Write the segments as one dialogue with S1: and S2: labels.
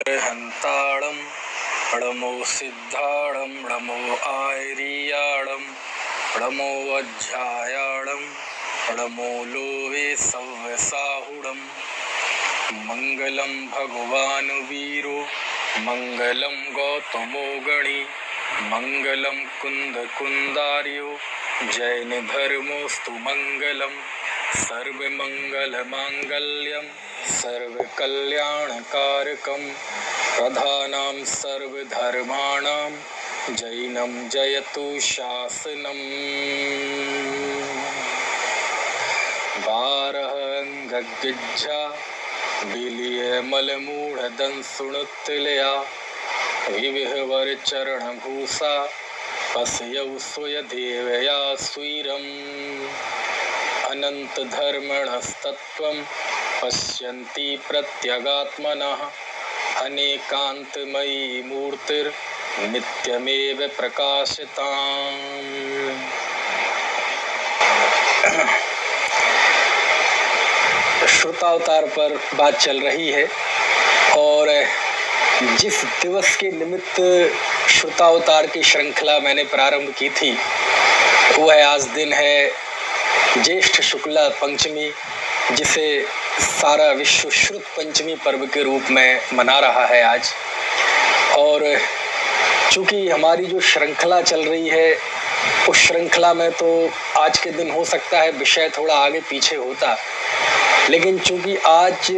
S1: हंताड़म णमो सिद्धाड़म णमो आयरियाड़म णमो अज्जायाड़म णमो Lowe सव्यसाहुड़म। मंगलम भगवान वीरो मंगलम गौतमो गणी मंगलम कुंद कुंदार्यो जैन धर्मोस्तु मंगलम। सर्वमंगल मांगल्यम सर्वकल्याणकारकम प्रधानां सर्वधर्माणां जैनं जयतु शासनम्। बारहंगगिज्झा बिलियमलमूढदंसुणुत्तिलया विविहवर चरणभूषा पश्यौ स्वयदेवया स्वीरम्। अनंत धर्मणस्तत्त्वं पश्यन्ति प्रत्यगात्मनः अनेकांतमयी मूर्तिर्नित्यमेव प्रकाशताम्। श्रुतावतार पर बात चल रही है और जिस दिवस के निमित्त श्रुतावतार की श्रृंखला मैंने प्रारंभ की थी वह आज दिन है ज्येष्ठ शुक्ला पंचमी, जिसे सारा विश्व श्रुत पंचमी पर्व के रूप में मना रहा है आज। और चूंकि हमारी जो श्रृंखला चल रही है उस श्रृंखला में तो आज के दिन हो सकता है विषय थोड़ा आगे पीछे होता, लेकिन चूंकि आज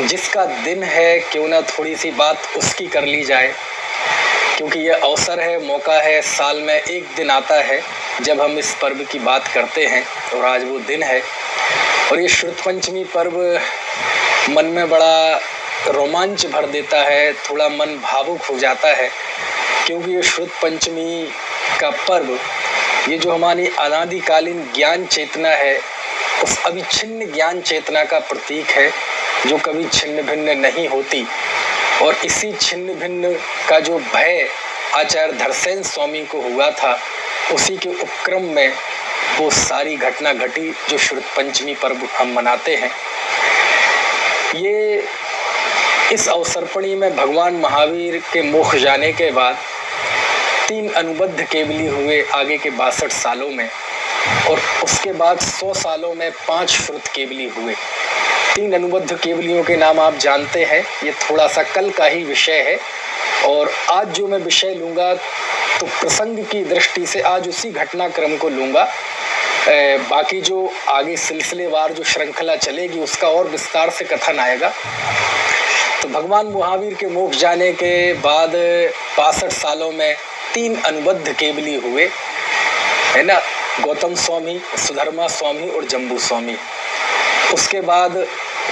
S1: जिसका दिन है क्यों ना थोड़ी सी बात उसकी कर ली जाए, क्योंकि यह अवसर है, मौका है, साल में एक दिन आता है जब हम इस पर्व की बात करते हैं और आज वो दिन है। और ये श्रुत पंचमी पर्व मन में बड़ा रोमांच भर देता है, थोड़ा मन भावुक हो जाता है, क्योंकि ये श्रुत पंचमी का पर्व ये जो हमारी अनादिकालीन ज्ञान चेतना है उस अविच्छिन्न ज्ञान चेतना का प्रतीक है जो कभी छिन्न भिन्न नहीं होती। और इसी छिन्न भिन्न का जो भय आचार्य धरसेन स्वामी को हुआ था उसी के उपक्रम में वो सारी घटना घटी जो श्रुत पंचमी पर्व हम मनाते हैं। ये इस अवसरपणी में भगवान महावीर के मोक्ष जाने के बाद 3 अनुबद्ध केवली हुए आगे के 62 सालों में, और उसके बाद 100 सालों में 5 श्रुत केवली हुए। 3 अनुबद्ध केवलियों के नाम आप जानते हैं, ये थोड़ा सा कल का ही विषय है। और आज जो मैं विषय लूँगा तो प्रसंग की दृष्टि से आज उसी घटनाक्रम को लूँगा, बाकी जो आगे सिलसिलेवार जो श्रृंखला चलेगी उसका और विस्तार से कथन आएगा। तो भगवान महावीर के मोक्ष जाने के बाद 62 सालों में 3 अनुबद्ध केवली हुए, है ना, गौतम स्वामी, सुधर्मा स्वामी और जम्बू स्वामी। उसके बाद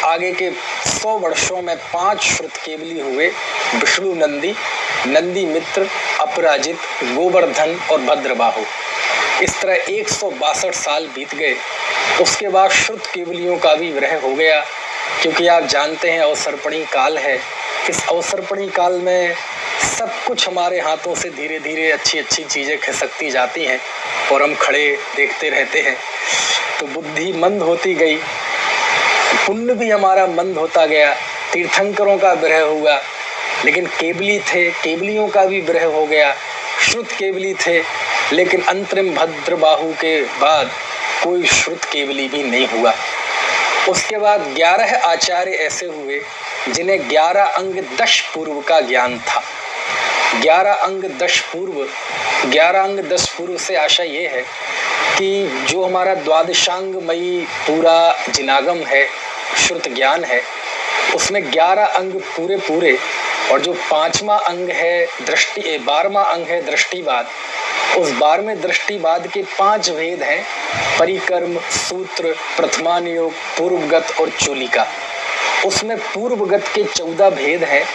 S1: आगे के 100 वर्षों में 5 श्रुत केवली हुए, विष्णु नंदी, नंदी मित्र, अपराजित, गोवर्धन और भद्रबाहु। इस तरह 162 साल बीत गए। उसके बाद श्रुत केवलियों का भी विरह हो गया, क्योंकि आप जानते हैं अवसरपणी काल है। इस अवसरपणी काल में सब कुछ हमारे हाथों से धीरे धीरे अच्छी अच्छी चीज़ें खिसकती जाती हैं और हम खड़े देखते रहते हैं। तो बुद्धि मंद होती गई, पुण्य भी हमारा मंद होता गया, तीर्थंकरों का विरह हुआ, लेकिन केवली थे, केवलियों का भी विरह हो गया। श्रुत केवली थे, लेकिन अंतरिम भद्रबाहु के बाद कोई श्रुत केवली भी नहीं हुआ। उसके बाद 11 आचार्य ऐसे हुए जिन्हें 11 अंग 10 पूर्व का ज्ञान था। 11 अंग 10 पूर्व, 11 अंग 10 पूर्व से आशा ये है कि जो हमारा द्वादशांगमयी पूरा जिनागम है, श्रुत ज्ञान है, उसमें 11 अंग पूरे पूरे, और जो 5वां अंग है दृष्टि, 12वां अंग है दृष्टिवाद, उस 12वें दृष्टिवाद के 5 भेद हैं, परिकर्म, सूत्र, प्रथमानुयोग, पूर्वगत और चूलिका। उसमें पूर्वगत के 14 भेद हैं।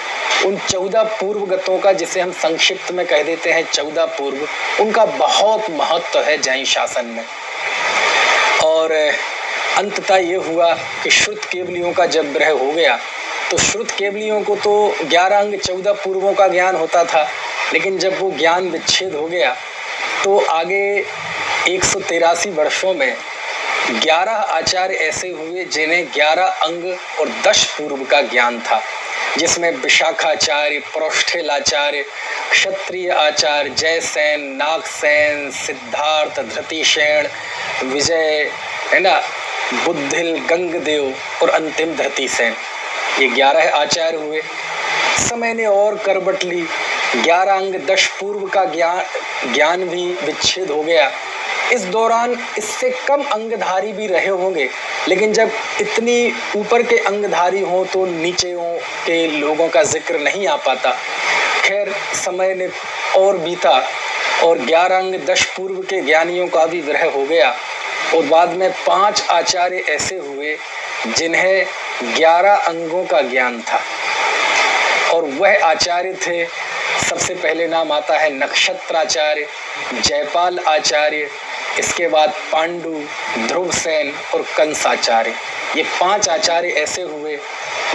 S1: उन 14 पूर्वगतों का, जिसे हम संक्षिप्त में कह देते हैं 14 पूर्व, उनका बहुत महत्व है जैन शासन में। और अंततः ये हुआ कि श्रुत केवलियों का जब विरह हो गया तो श्रुत केवलियों को तो 11 अंग 14 पूर्वों का ज्ञान होता था, लेकिन जब वो ज्ञान विच्छेद हो गया तो आगे 183 वर्षों में 11 आचार्य ऐसे हुए जिन्हें 11 अंग और 10 पूर्व का ज्ञान था। जिसमें विशाखाचार्य, प्रोष्ठेलाचार्य, क्षत्रिय आचार्य, जयसेन, नागसेन, सिद्धार्थ, धृतिसेन, विजय, है ना, बुद्धिल, गंगदेव और अंतिम धृतिसेन, ये 11 आचार्य हुए। समय ने और करवट ली, 11 अंग 10 पूर्व का ज्ञान भी विच्छेद हो गया। इस दौरान इससे कम अंगधारी भी रहे होंगे, लेकिन जब इतनी ऊपर के अंगधारी हों तो नीचेयों के लोगों का जिक्र नहीं आ पाता। खैर, समय ने और बीता और 11 अंग 10 पूर्व के ज्ञानियों का भी विरह हो गया और बाद में 5 आचार्य ऐसे हुए जिन्हें 11 अंगों का ज्ञान था और वह आचार्य थे, सबसे पहले नाम आता है नक्षत्राचार्य, जयपाल आचार्य, इसके बाद पांडु, ध्रुवसेन और कंसाचार्य। ये 5 आचार्य ऐसे हुए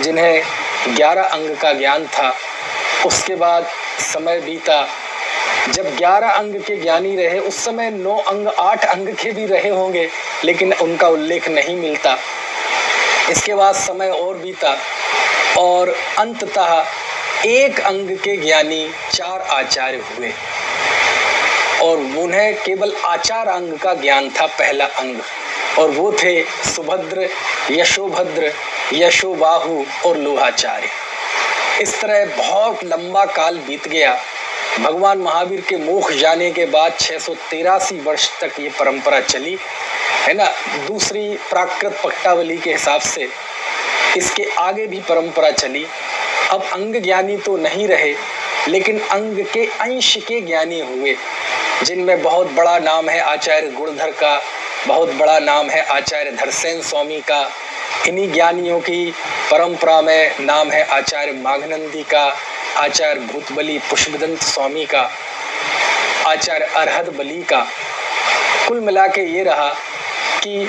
S1: जिन्हें 11 अंग का ज्ञान था। उसके बाद समय बीता, जब 11 अंग के ज्ञानी रहे उस समय 9 अंग 8 अंग के भी रहे होंगे, लेकिन उनका उल्लेख नहीं मिलता। इसके बाद समय और बीता और अंततः 1 अंग के ज्ञानी 4 आचार्य हुए और उन्हें केवल आचार अंग का ज्ञान था, पहला अंग, और वो थे सुभद्र, यशोभद्र, यशोबाहु और लोहाचार्य। इस तरह बहुत लंबा काल बीत गया। भगवान महावीर के मोक्ष जाने के बाद 683 वर्ष तक ये परंपरा चली, है ना। दूसरी प्राकृत पट्टावली के हिसाब से इसके आगे भी परंपरा चली। अब अंग ज्ञानी तो नहीं रहे, लेकिन अंग के अंश के ज्ञानी हुए, जिनमें बहुत बड़ा नाम है आचार्य गुणधर का, बहुत बड़ा नाम है आचार्य धरसेन स्वामी का। इन्हीं ज्ञानियों की परंपरा में नाम है आचार्य माघनंदी का, आचार्य भूतबली पुष्पदंत स्वामी का, आचार्य अरहद बली का। कुल मिला के ये रहा कि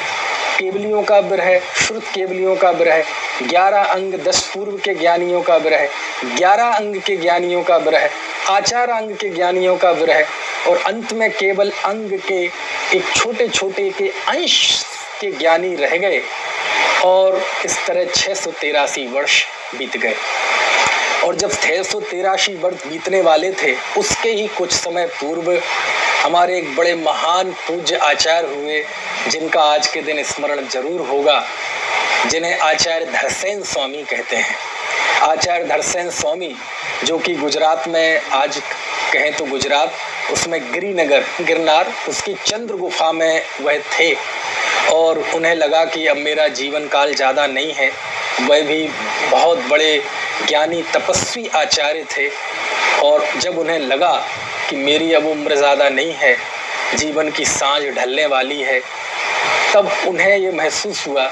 S1: केवलियों का विरह, श्रुत केवलियों का विरह, 11 अंग 10 पूर्व के ज्ञानियों का विरह, 11 अंग के ज्ञानियों का विरह, आचार अंग के ज्ञानियों का विरह और अंत में केवल अंग के एक छोटे छोटे के अंश के ज्ञानी रह गए और इस तरह 683 वर्ष बीत गए। और जब 683 वर्ष बीतने वाले थे, उसके ही कुछ समय पूर्व हमारे एक बड़े महान पूज्य आचार्य हुए, जिनका आज के दिन स्मरण जरूर होगा, जिन्हें आचार्य धरसेन स्वामी कहते हैं। आचार्य धरसेन स्वामी, जो कि गुजरात में, आज कहें तो गुजरात, उसमें गिरिनगर, गिरनार, उसकी चंद्र गुफा में वह थे और उन्हें लगा कि अब मेरा जीवन काल ज़्यादा नहीं है। वह भी बहुत बड़े ज्ञानी तपस्वी आचार्य थे और जब उन्हें लगा कि मेरी अब उम्र ज़्यादा नहीं है, जीवन की सांझ ढलने वाली है, तब उन्हें ये महसूस हुआ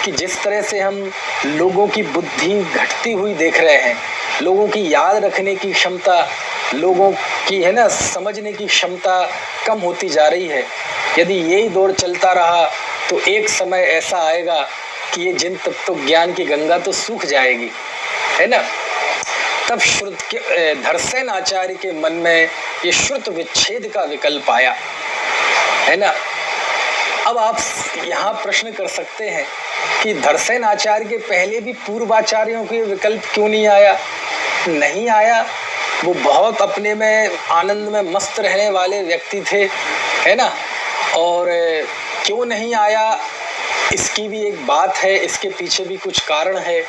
S1: कि जिस तरह से हम लोगों की बुद्धि घटती हुई देख रहे हैं, लोगों की याद रखने की क्षमता, लोगों की, है ना, समझने की क्षमता कम होती जा रही है। यदि यही दौर चलता रहा तो एक समय ऐसा आएगा कि ये जिन तत्व ज्ञान की गंगा तो सूख जाएगी, है ना। तब श्रुत के धरसेन आचार्य के मन में ये श्रुत विच्छेद का विकल्प आया, है ना। अब आप यहाँ प्रश्न कर सकते हैं कि धरसेन आचार्य के पहले भी पूर्वाचार्यों के विकल्प क्यों नहीं आया? नहीं आया, वो बहुत अपने में आनंद में मस्त रहने वाले व्यक्ति थे, है ना। और क्यों नहीं आया, इसकी भी एक बात है, इसके पीछे भी कुछ कारण है,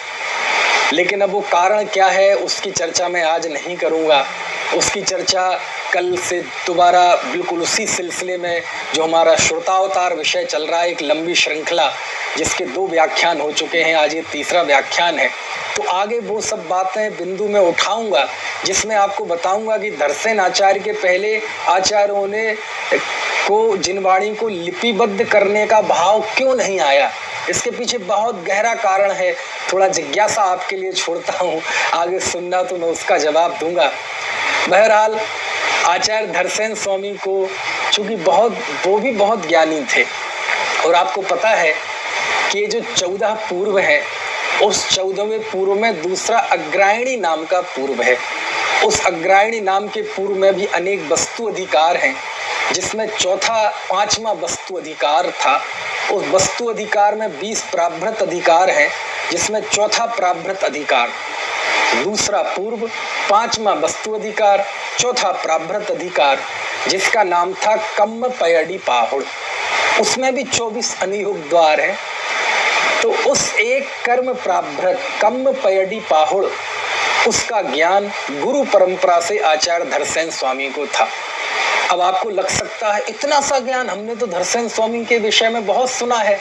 S1: लेकिन अब वो कारण क्या है उसकी चर्चा मैं आज नहीं करूँगा। उसकी चर्चा कल से दोबारा बिल्कुल उसी सिलसिले में, जो हमारा श्रोतावतार विषय चल रहा है, एक लंबी श्रृंखला जिसके 2 व्याख्यान हो चुके हैं, आज ये तीसरा व्याख्यान है, तो आगे वो सब बातें बिंदु में उठाऊंगा, जिसमें आपको बताऊंगा कि धरसेन आचार्य के पहले आचार्यों ने को जिनवाणी को लिपिबद्ध करने का भाव क्यों नहीं आया। इसके पीछे बहुत गहरा कारण है, थोड़ा जिज्ञासा आपके लिए छोड़ता हूँ, आगे सुनना तो मैं उसका जवाब दूंगा। बहरहाल आचार्य धरसेन स्वामी को चूँकि वो भी बहुत ज्ञानी थे और आपको पता है कि ये जो 14 पूर्व है, उस 14वें पूर्व में दूसरा अग्रायणी नाम का पूर्व है। उस अग्रायणी नाम के पूर्व में भी अनेक वस्तु अधिकार हैं, जिसमें चौथा 5वां वस्तु अधिकार था। उस वस्तु अधिकार में 20 प्राभृत अधिकार हैं, जिसमें चौथा प्राभृत अधिकार दूसरा पूर्व, पांचवा वस्तु अधिकार, चौथा प्राभृत अधिकार जिसका नाम था कम्म पयडी पाहुड़। उसमें भी 24 अनियुक्त द्वार हैं। तो उस एक कर्म प्राभृत कम्म पयडी पाहुड़ उसका ज्ञान गुरु परंपरा से आचार्य धरसेन स्वामी को था। अब आपको लग सकता है इतना सा ज्ञान, हमने तो धरसेन स्वामी के विषय में बहुत सुना है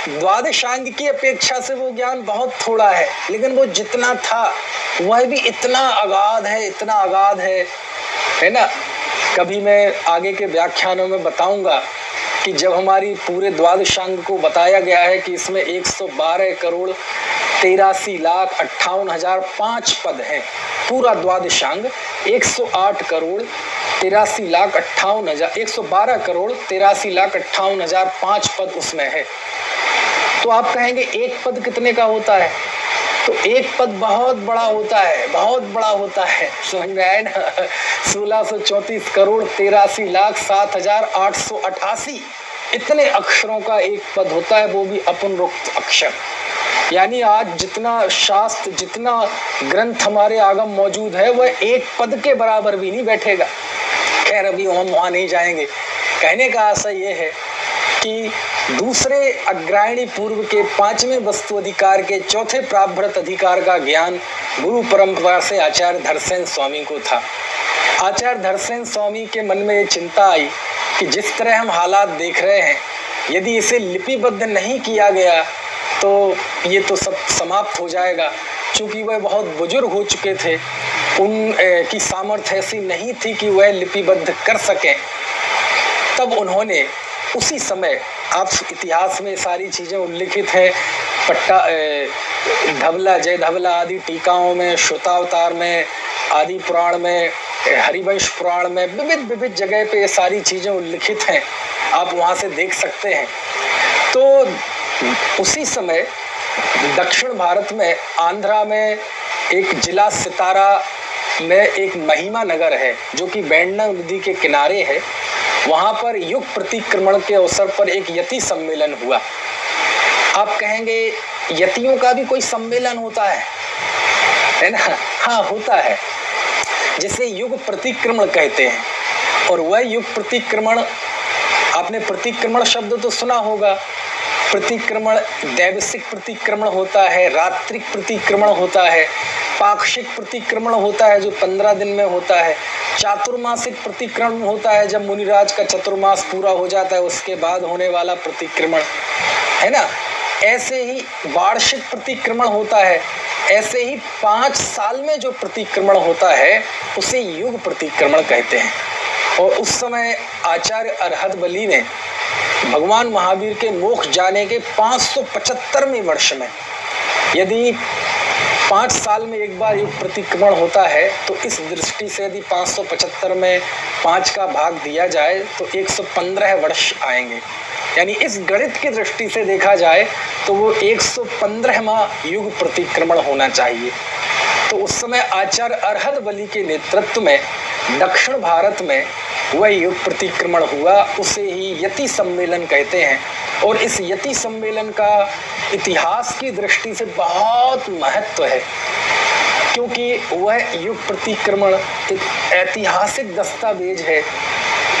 S1: द्वादशांग की अपेक्षा से वो ज्ञान बहुत थोड़ा है, लेकिन वो जितना था वह भी इतना अगाध है, इतना अगाध है ना। कभी मैं आगे के व्याख्यानों में बताऊंगा कि जब हमारी पूरे द्वादशांग को बताया गया है कि इसमें 112 करोड़ 83,58,005 पद हैं। पूरा द्वादशांग 108 करोड़ 83,58,000 112 करोड़ 83,58,005 पद उसमें है। तो आप कहेंगे एक पद कितने का होता है? तो एक पद बहुत बड़ा होता है, बहुत बड़ा होता है, समझ में आए ना 1634 करोड़ 83,07,888 इतने अक्षरों का एक पद होता है, वो भी अपनरोक्त अक्षर। यानी आज जितना शास्त्र, जितना ग्रंथ हमारे आगम मौजूद है वह एक पद के बराबर भी नहीं बैठेगा। खैर अभी हम वहाँ नहीं जाएंगे। कहने का आशय ये है कि दूसरे अग्रायणी पूर्व के पांचवें वस्तु अधिकार के चौथे प्राभृत अधिकार का ज्ञान गुरु परंपरा से आचार्य धरसेन स्वामी को था। आचार्य धरसेन स्वामी के मन में ये चिंता आई कि जिस तरह हम हालात देख रहे हैं, यदि इसे लिपिबद्ध नहीं किया गया तो ये तो सब समाप्त हो जाएगा। चूँकि वह बहुत बुजुर्ग हो चुके थे, उनकी सामर्थ्य ऐसी नहीं थी कि वह लिपिबद्ध कर सकें। तब उन्होंने उसी समय, आप इतिहास में सारी चीज़ें उल्लिखित हैं, धवला, जय धवला आदि टीकाओं में, श्रुतावतार में, आदि पुराण में, हरिवंश पुराण में, विविध जगह पे ये सारी चीज़ें उल्लिखित हैं, आप वहाँ से देख सकते हैं। तो उसी समय दक्षिण भारत में, आंध्रा में एक जिला सितारा में एक महिमा नगर है जो कि बेंडा नदी के किनारे है। वहाँ पर युग प्रतिक्रमण के अवसर पर एक यति सम्मेलन हुआ। आप कहेंगे यतियों का भी कोई सम्मेलन होता है ना? हाँ, होता है, जिसे युग प्रतिक्रमण कहते हैं। और वह युग प्रतिक्रमण, आपने प्रतिक्रमण शब्द तो सुना होगा। प्रतिक्रमण दैवसिक प्रतिक्रमण होता है, रात्रिक प्रतिक्रमण होता है, पाक्षिक प्रतिक्रमण होता है जो 15 दिन में होता है, चातुर्मासिक प्रतिक्रमण होता है जब मुनिराज का चतुर्मास पूरा हो जाता है उसके बाद होने वाला प्रतिक्रमण, है ना। ऐसे ही वार्षिक प्रतिक्रमण होता है। ऐसे ही 5 साल में जो प्रतिक्रमण होता है उसे युग प्रतिक्रमण कहते हैं। और उस समय आचार्य अरहत बली ने भगवान महावीर के मोक्ष जाने के 575वें वर्ष में, यदि 5 साल में एक बार युग प्रतिक्रमण होता है तो इस दृष्टि से यदि 575 में 5 का भाग दिया जाए तो 115 वर्ष आएंगे। यानी इस गणित की दृष्टि से देखा जाए तो वो 115वां युग प्रतिक्रमण होना चाहिए। तो उस समय आचार्य अरहत बली के नेतृत्व में दक्षिण भारत में वह युग प्रतिक्रमण हुआ, उसे ही यति सम्मेलन कहते हैं। और इस यति सम्मेलन का इतिहास की दृष्टि से बहुत महत्व है, क्योंकि वह युग प्रतिक्रमण एक ऐतिहासिक दस्तावेज है।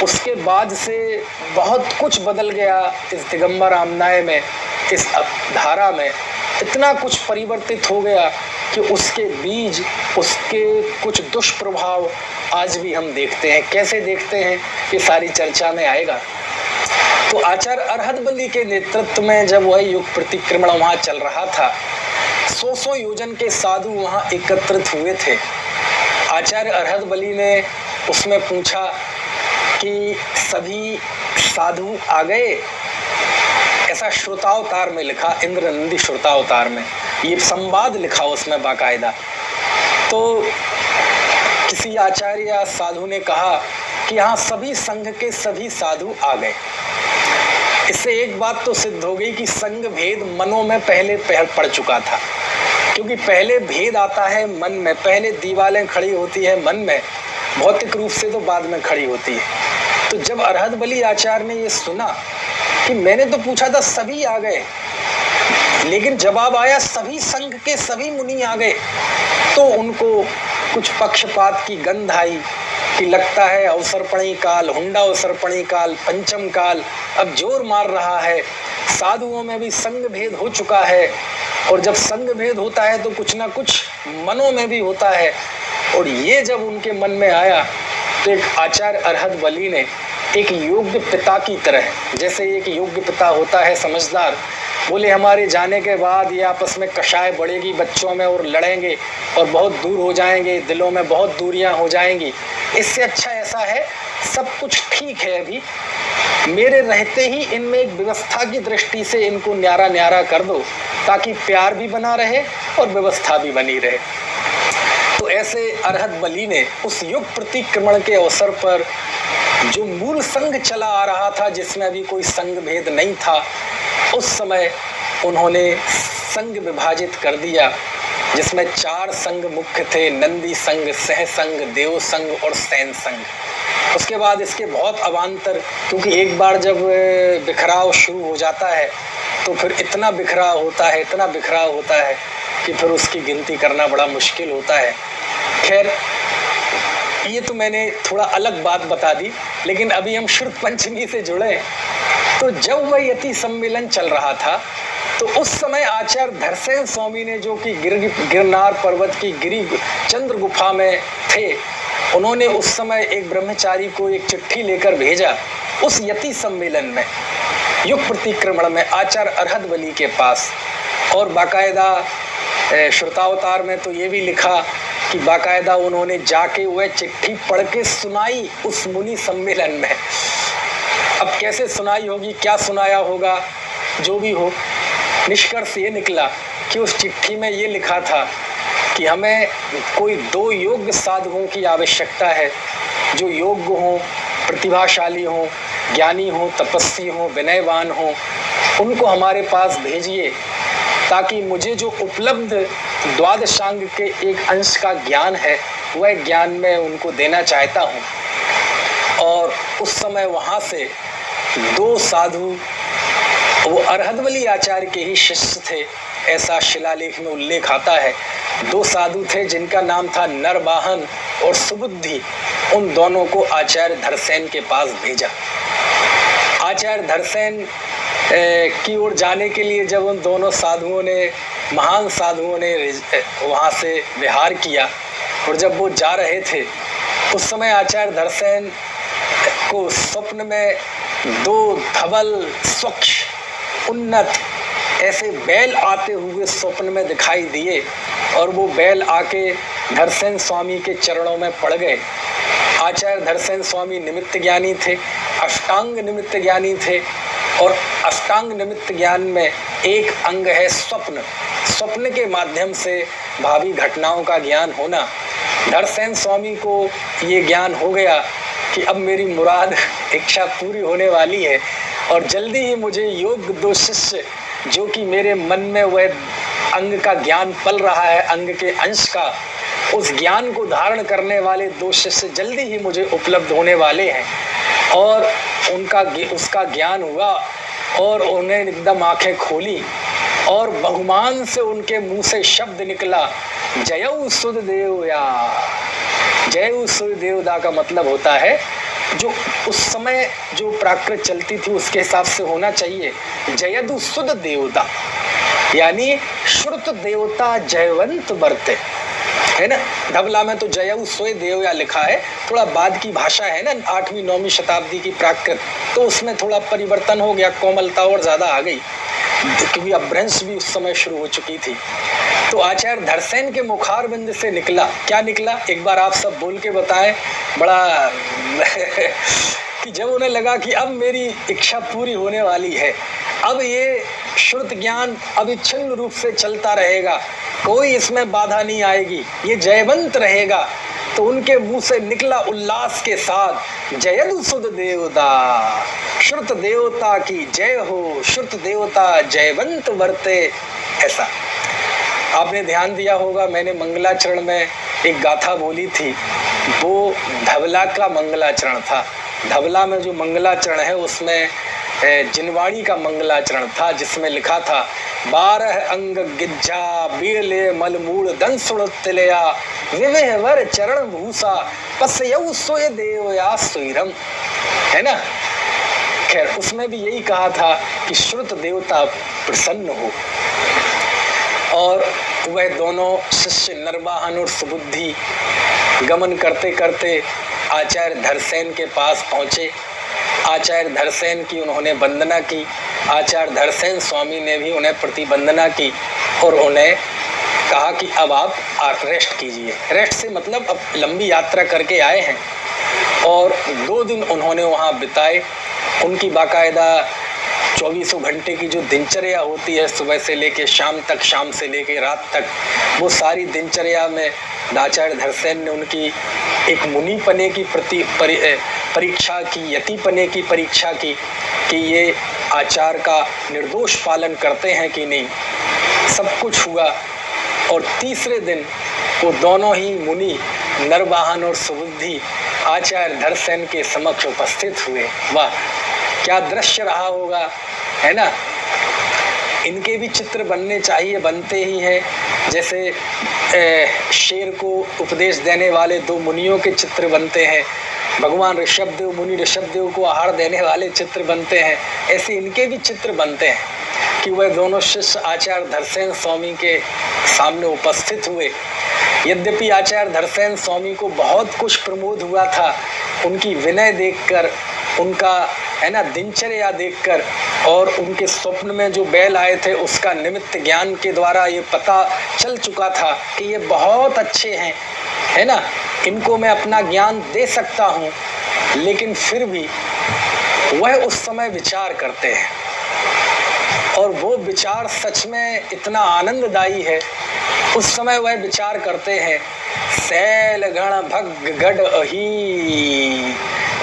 S1: उसके बाद से बहुत कुछ बदल गया इस दिगंबर रामनाय में, इस धारा में इतना कुछ परिवर्तित हो गया कि उसके बीज, उसके कुछ दुष्प्रभाव आज भी हम देखते हैं। कैसे देखते हैं ये सारी चर्चा में आएगा। तो आचार्य अरहत बली के नेतृत्व में जब वह युग प्रतिक्रमण वहाँ चल रहा था, 100 योजन के साधु वहाँ एकत्रित हुए थे। आचार्य अरहत बली ने उसमें पूछा कि सभी साधु आ गए? ऐसा श्रुतावतार में लिखा, इंद्रनंदी श्रुतावतार में ये संवाद लिखा उसमें बाकायदा। तो किसी आचार्य या साधु ने कहा कि हाँ, सभी संघ के सभी साधु आ गए। इससे एक बात तो सिद्ध हो गई कि संघ भेद मनों में पहले पड़ चुका था, क्योंकि पहले भेद आता है मन में, पहले दीवारें खड़ी होती है मन में, भौतिक रूप से तो बाद में खड़ी होती है। तो जब अरहत बली आचार्य ने ये सुना कि मैंने तो पूछा था सभी आ गए, लेकिन जवाब आया सभी संघ के सभी मुनि आ गए, तो उनको कुछ पक्षपात की गंध आई कि लगता है अवसरपणी काल, हुंडा अवसरपणी काल, पंचम काल अब जोर मार रहा है। साधुओं में भी संग भेद हो चुका है, और जब संग भेद होता है तो कुछ ना कुछ मनों में भी होता है। और ये जब उनके मन में आया तो एक आचार्य अरहत बली ने एक योग्य पिता की तरह, जैसे एक योग्य पिता होता है समझदार, बोले हमारे जाने के बाद ये आपस में कषाय बढ़ेगी बच्चों में और लड़ेंगे और बहुत दूर हो जाएंगे, दिलों में बहुत दूरियां हो जाएंगी। इससे अच्छा ऐसा है सब कुछ ठीक है, अभी मेरे रहते ही इनमें एक व्यवस्था की दृष्टि से इनको न्यारा न्यारा कर दो, ताकि प्यार भी बना रहे और व्यवस्था भी बनी रहे। तो ऐसे अरहत बली ने उस युग प्रतिक्रमण के अवसर पर जो मूल संघ चला आ रहा था, जिसमें अभी कोई संघ भेद नहीं था, उस समय उन्होंने संघ विभाजित कर दिया, जिसमें 4 संघ मुख्य थे, नंदी संघ, सह संघ, देव संघ और सैन संघ। उसके बाद इसके बहुत अवान्तर, क्योंकि एक बार जब बिखराव शुरू हो जाता है तो फिर इतना बिखराव होता है, इतना बिखराव होता है कि फिर उसकी गिनती करना बड़ा मुश्किल होता है। खैर, ये तो मैंने थोड़ा अलग बात बता दी, लेकिन अभी हम श्रुत पंचमी से जुड़े। तो जब वह यति सम्मेलन चल रहा था तो उस समय आचार्य धरसेन स्वामी ने, जो कि गिरनार पर्वत की गिरी चंद्र गुफा में थे, उन्होंने उस समय एक ब्रह्मचारी को एक चिट्ठी लेकर भेजा उस यति सम्मेलन में, युग प्रतिक्रमण में, आचार्य अरहत बली के पास। और बाकायदा श्रुतावतार में तो ये भी लिखा कि बाकायदा उन्होंने जाके वह चिट्ठी पढ़ के सुनाई उस मुनि सम्मेलन में। अब कैसे सुनाई होगी, क्या सुनाया होगा, जो भी हो, निष्कर्ष ये निकला कि उस चिट्ठी में ये लिखा था कि हमें कोई 2 योग्य साधुओं की आवश्यकता है, जो योग्य हों, प्रतिभाशाली हों, ज्ञानी हों, तपस्वी हों, विनयवान हों, उनको हमारे पास भेजिए, ताकि मुझे जो उपलब्ध द्वादशांग के एक अंश का ज्ञान है वह ज्ञान मैं उनको देना चाहता हूँ। और उस समय वहाँ से 2 साधु, वो अरहत आचार्य के ही शिष्य थे, ऐसा शिलालेख में उल्लेख आता है। 2 साधु थे जिनका नाम था नरवाहन और सुबुद्धि। उन दोनों को आचार्य धरसेन के पास भेजा। आचार्य धरसेन की ओर जाने के लिए जब उन दोनों साधुओं ने, महान साधुओं ने वहाँ से विहार किया, और जब वो जा रहे थे उस समय आचार्य धरसेन को स्वप्न में 2 धवल, स्वच्छ, उन्नत ऐसे बैल आते हुए स्वप्न में दिखाई दिए, और वो बैल आके धरसेन स्वामी के चरणों में पड़ गए। आचार्य धरसेन स्वामी निमित्त ज्ञानी थे, अष्टांग निमित्त ज्ञानी थे, और अष्टांग निमित्त ज्ञान में एक अंग है स्वप्न। स्वप्न के माध्यम से भावी घटनाओं का ज्ञान होना। धरसेन स्वामी को ये ज्ञान हो गया कि अब मेरी मुराद, इच्छा पूरी होने वाली है, और जल्दी ही मुझे योग्य 2 शिष्य, जो कि मेरे मन में वह अंग का ज्ञान पल रहा है, अंग के अंश का, उस ज्ञान को धारण करने वाले 2 शिष्य जल्दी ही मुझे उपलब्ध होने वाले हैं। और उसका ज्ञान हुआ, और उन्हें एकदम आंखें खोली, और बहुमान से उनके मुंह से शब्द निकला, जयऊ सुददेवया। जयऊ सुददेवदा का मतलब होता है, जो उस समय जो प्राकृत चलती थी उसके हिसाब से होना चाहिए, जयदु सुद देवता, यानी श्रुत देवता जयवंत बरते, है ना। धबला में तो जयऊ सोय देवया लिखा है, थोड़ा बाद की भाषा है ना, 8वीं 9वीं शताब्दी की प्राकृत, तो उसमें थोड़ा परिवर्तन हो गया, कोमलता और ज़्यादा आ गई, क्योंकि अपभ्रंश भी उस समय शुरू हो चुकी थी। तो आचार्य धरसेन के मुखारबिंद से निकला, क्या निकला, एक बार आप सब बोल के बताएं, बड़ा कि जब उन्हें लगा कि अब मेरी इच्छा पूरी होने वाली है, अब ये श्रुत ज्ञान अविच्छिन्न रूप से चलता रहेगा, कोई इसमें बाधा नहीं आएगी, ये जयवंत रहेगा, तो उनके मुंह से निकला उल्लास के साथ, जयदु सुद देवता, श्रुत देवता की जय हो, श्रुत देवता जयवंत वर्ते। ऐसा आपने ध्यान दिया होगा, मैंने मंगलाचरण में एक गाथा बोली थी, वो धवला का मंगलाचरण था। धवला में जो मंगलाचरण है उसमें जिनवाड़ी का मंगलाचरण था, जिसमें लिखा था 12 अंग गिज्झा बीले मलमूल दंसुड़ तिलया विवेह वर चरण भूसा पसयऊ सोय देव या सुरम, है ना। खैर उसमें भी यही कहा था कि श्रुत देवता प्रसन्न हो। और वह दोनों शिष्य नरवाहन और सुबुद्धि गमन करते करते आचार्य धरसेन के पास पहुँचे। आचार्य धरसेन की उन्होंने वंदना की। आचार्य धरसेन स्वामी ने भी उन्हें प्रतिवंदना की और उन्हें कहा कि अब आप रेस्ट कीजिए। रेस्ट से मतलब अब लंबी यात्रा करके आए हैं और 2 दिन उन्होंने वहाँ बिताए। उनकी बाकायदा 24 घंटे की जो दिनचर्या होती है, सुबह से लेके शाम तक, शाम से लेके रात तक, वो सारी दिनचर्या में आचार्य धरसेन ने उनकी एक मुनि पने की परीक्षा की, यति पने की परीक्षा की कि ये आचार का निर्दोष पालन करते हैं कि नहीं। सब कुछ हुआ और तीसरे दिन वो दोनों ही मुनि नरवाहन और सुबुद्धि आचार्य धरसेन के समक्ष उपस्थित हुए। वाह, क्या दृश्य रहा होगा, है ना। इनके भी चित्र बनने चाहिए, बनते ही हैं। जैसे शेर को उपदेश देने वाले 2 मुनियों के चित्र बनते हैं, भगवान ऋषभदेव मुनि ऋषभदेव को आहार देने वाले चित्र बनते हैं, ऐसे इनके भी चित्र बनते हैं कि वह दोनों शिष्य आचार्य धरसेन स्वामी के सामने उपस्थित हुए। यद्यपि आचार्य धरसेन स्वामी को बहुत कुछ प्रमोद हुआ था उनकी विनय देखकर, उनका, है ना, दिनचर्या देखकर, और उनके स्वप्न में जो बैल आए थे उसका निमित्त ज्ञान के द्वारा ये पता चल चुका था कि ये बहुत अच्छे हैं, है ना, इनको मैं अपना ज्ञान दे सकता हूँ। लेकिन फिर भी वह उस समय विचार करते हैं और वो विचार सच में इतना आनंददायी है। उस समय वह विचार करते हैं, सैल गण भग गढ़ अही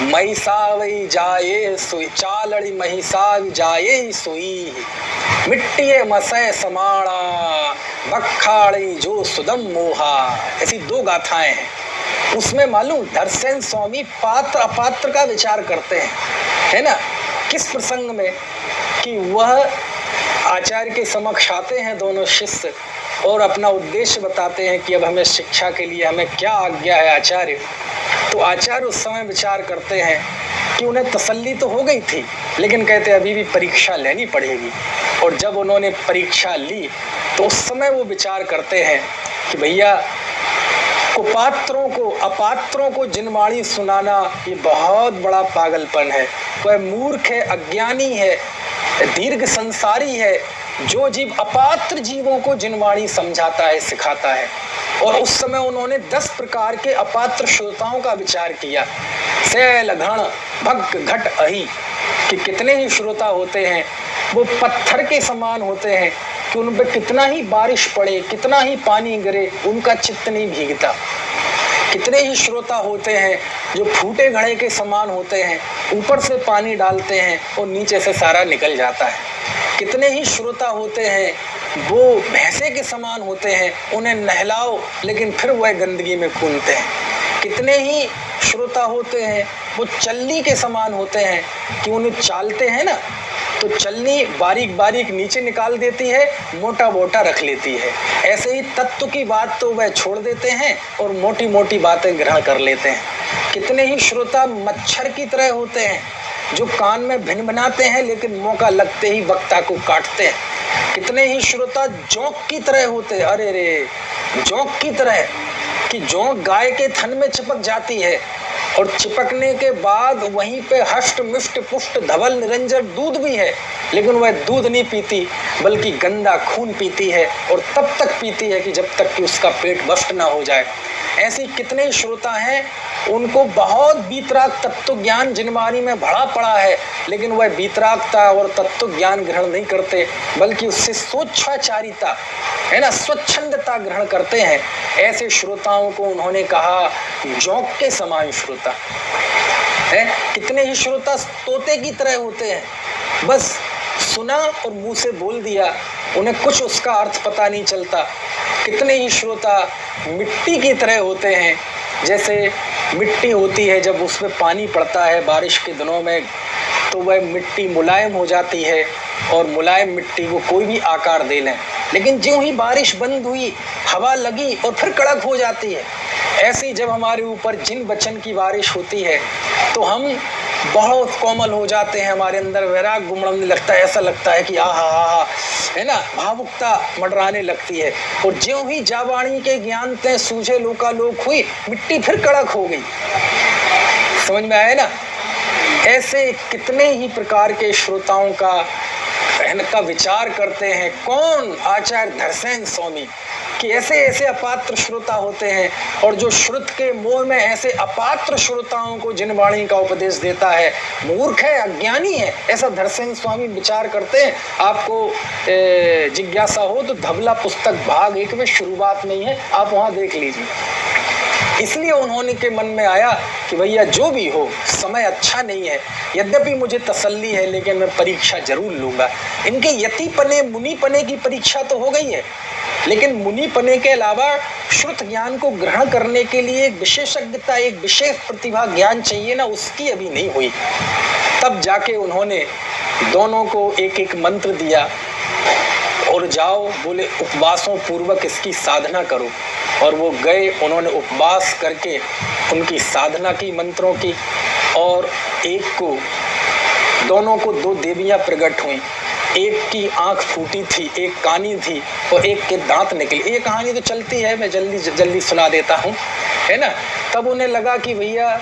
S1: महिषावई जाए सोई, चालड़ी महिषाव जाए सोई, मिट्टिये मसय समाणा बखाड़ी जो सुदम मोहा। ऐसी 2 गाथाएं हैं। उसमें मालूम धरसेन स्वामी पात्र अपात्र का विचार करते हैं, है ना। किस प्रसंग में कि वह आचार्य के समक्ष आते हैं दोनों शिष्य और अपना उद्देश्य बताते हैं कि अब हमें शिक्षा के लिए हमें क्या आज्ञा है आचार्य। तो आचार्य उस समय विचार करते हैं कि उन्हें तसल्ली तो हो गई थी, लेकिन कहते अभी भी परीक्षा लेनी पड़ेगी। और जब उन्होंने परीक्षा ली तो उस समय वो विचार करते हैं कि भैया, कुपात्रों को, अपात्रों को जिनवाणी सुनाना ये बहुत बड़ा पागलपन है। वह मूर्ख है, अज्ञानी है, दीर्घ संसारी है जो जीव अपात्र जीवों को जिनवाणी समझाता है, सिखाता है। और उस समय उन्होंने 10 प्रकार के अपात्र श्रोताओं का विचार किया। सैल घण भग घट अही, कि कितने ही श्रोता होते हैं, वो पत्थर के समान होते हैं कि उन पर कितना ही बारिश पड़े, कितना ही पानी गिरे, उनका चित्त नहीं भीगता। कितने ही श्रोता होते हैं जो फूटे घड़े के समान होते हैं, ऊपर से पानी डालते हैं और नीचे से सारा निकल जाता है। कितने ही श्रोता होते हैं वो भैंसे के समान होते हैं, उन्हें नहलाओ लेकिन फिर वह गंदगी में कूदते हैं। कितने ही श्रोता होते हैं वो चलनी के समान होते हैं कि उन्हें चालते हैं ना तो चलनी बारीक बारीक नीचे निकाल देती है, मोटा मोटा रख लेती है। ऐसे ही तत्व की बात तो वह छोड़ देते हैं और मोटी मोटी बातें ग्रहण कर लेते हैं। कितने ही श्रोता मच्छर की तरह होते हैं जो कान में भिनभिनाते हैं लेकिन मौका लगते ही वक्ता को काटते हैं। कितने ही श्रोता जोंक की तरह होते हैं, अरे रे जोंक की तरह, कि जोंक गाय के थन में चिपक जाती है और चिपकने के बाद वहीं पे हष्ट मिष्ट पुष्ट धवल निरंजन दूध भी है, लेकिन वह दूध नहीं पीती बल्कि गंदा खून पीती है और तब तक पीती है कि जब तक कि उसका पेट वष्ट ना हो जाए। ऐसे कितने श्रोता हैं उनको बहुत बीतराग तत्व ज्ञान जिनवाणी में भरा पड़ा है, लेकिन वह बीतरागता और तत्व ज्ञान ग्रहण नहीं करते बल्कि उससे स्वच्छाचारिता, है ना, स्वच्छंदता ग्रहण करते हैं। ऐसे श्रोताओं को उन्होंने कहा जोंक के समान श्रोता है। कितने ही श्रोता तोते की तरह होते हैं, बस सुना और मुंह से बोल दिया, उन्हें कुछ उसका अर्थ पता नहीं चलता। कितने ही श्रोता मिट्टी की तरह होते हैं, जैसे मिट्टी होती है जब उसमें पानी पड़ता है बारिश के दिनों में तो वह मिट्टी मुलायम हो जाती है और मुलायम मिट्टी को कोई भी आकार दे लें। लेकिन ज्यों ही बारिश बंद हुई, हवा लगी और फिर कड़क हो जाती है। ऐसे ही जब हमारे ऊपर जिन वचन की बारिश होती है तो हम बहुत कोमल हो जाते हैं, हमारे अंदर वैराग उमड़ने लगता है, ऐसा लगता है कि आहा, है ना, भावुकता मंडराने लगती है। और ज्यों ही जावाणी के ज्ञान ते सूझे लोकालोक हुई, मिट्टी फिर कड़क हो गई। समझ में आया ना? ऐसे कितने ही प्रकार के श्रोताओं का विचार करते हैं। कौन? आचार्य धरसेन स्वामी कि ऐसे ऐसे अपात्र श्रोता होते हैं, और जो श्रुत के मोह में ऐसे अपात्र श्रोताओं को जिन वाणी का उपदेश देता है, मूर्ख है, अज्ञानी है, ऐसा धरसेन स्वामी विचार करते हैं। आपको जिज्ञासा हो तो धवला पुस्तक भाग 1 में शुरुआत नहीं है, आप वहां देख लीजिए। इसलिए उन्होंने के मन में आया कि भैया जो भी हो, समय अच्छा नहीं है, यद्यपि मुझे तसल्ली है लेकिन मैं परीक्षा जरूर लूंगा। इनके यतिपने मुनिपने की परीक्षा तो हो गई है, लेकिन मुनिपने के अलावा श्रुत ज्ञान को ग्रहण करने के लिए एक विशेषज्ञता, एक विशेष प्रतिभा ज्ञान चाहिए ना, उसकी अभी नहीं हुई। तब जाके उन्होंने दोनों को एक एक मंत्र दिया और जाओ, बोले उपवासों पूर्वक इसकी साधना करो। और वो गए, उन्होंने उपवास करके उनकी साधना की मंत्रों की, और दोनों को 2 देवियां प्रकट हुई। एक की आंख फूटी थी, एक कानी थी और एक के दांत निकले। ये कहानी तो चलती है, मैं जल्दी सुना देता हूँ, है ना। तब उन्हें लगा कि भैया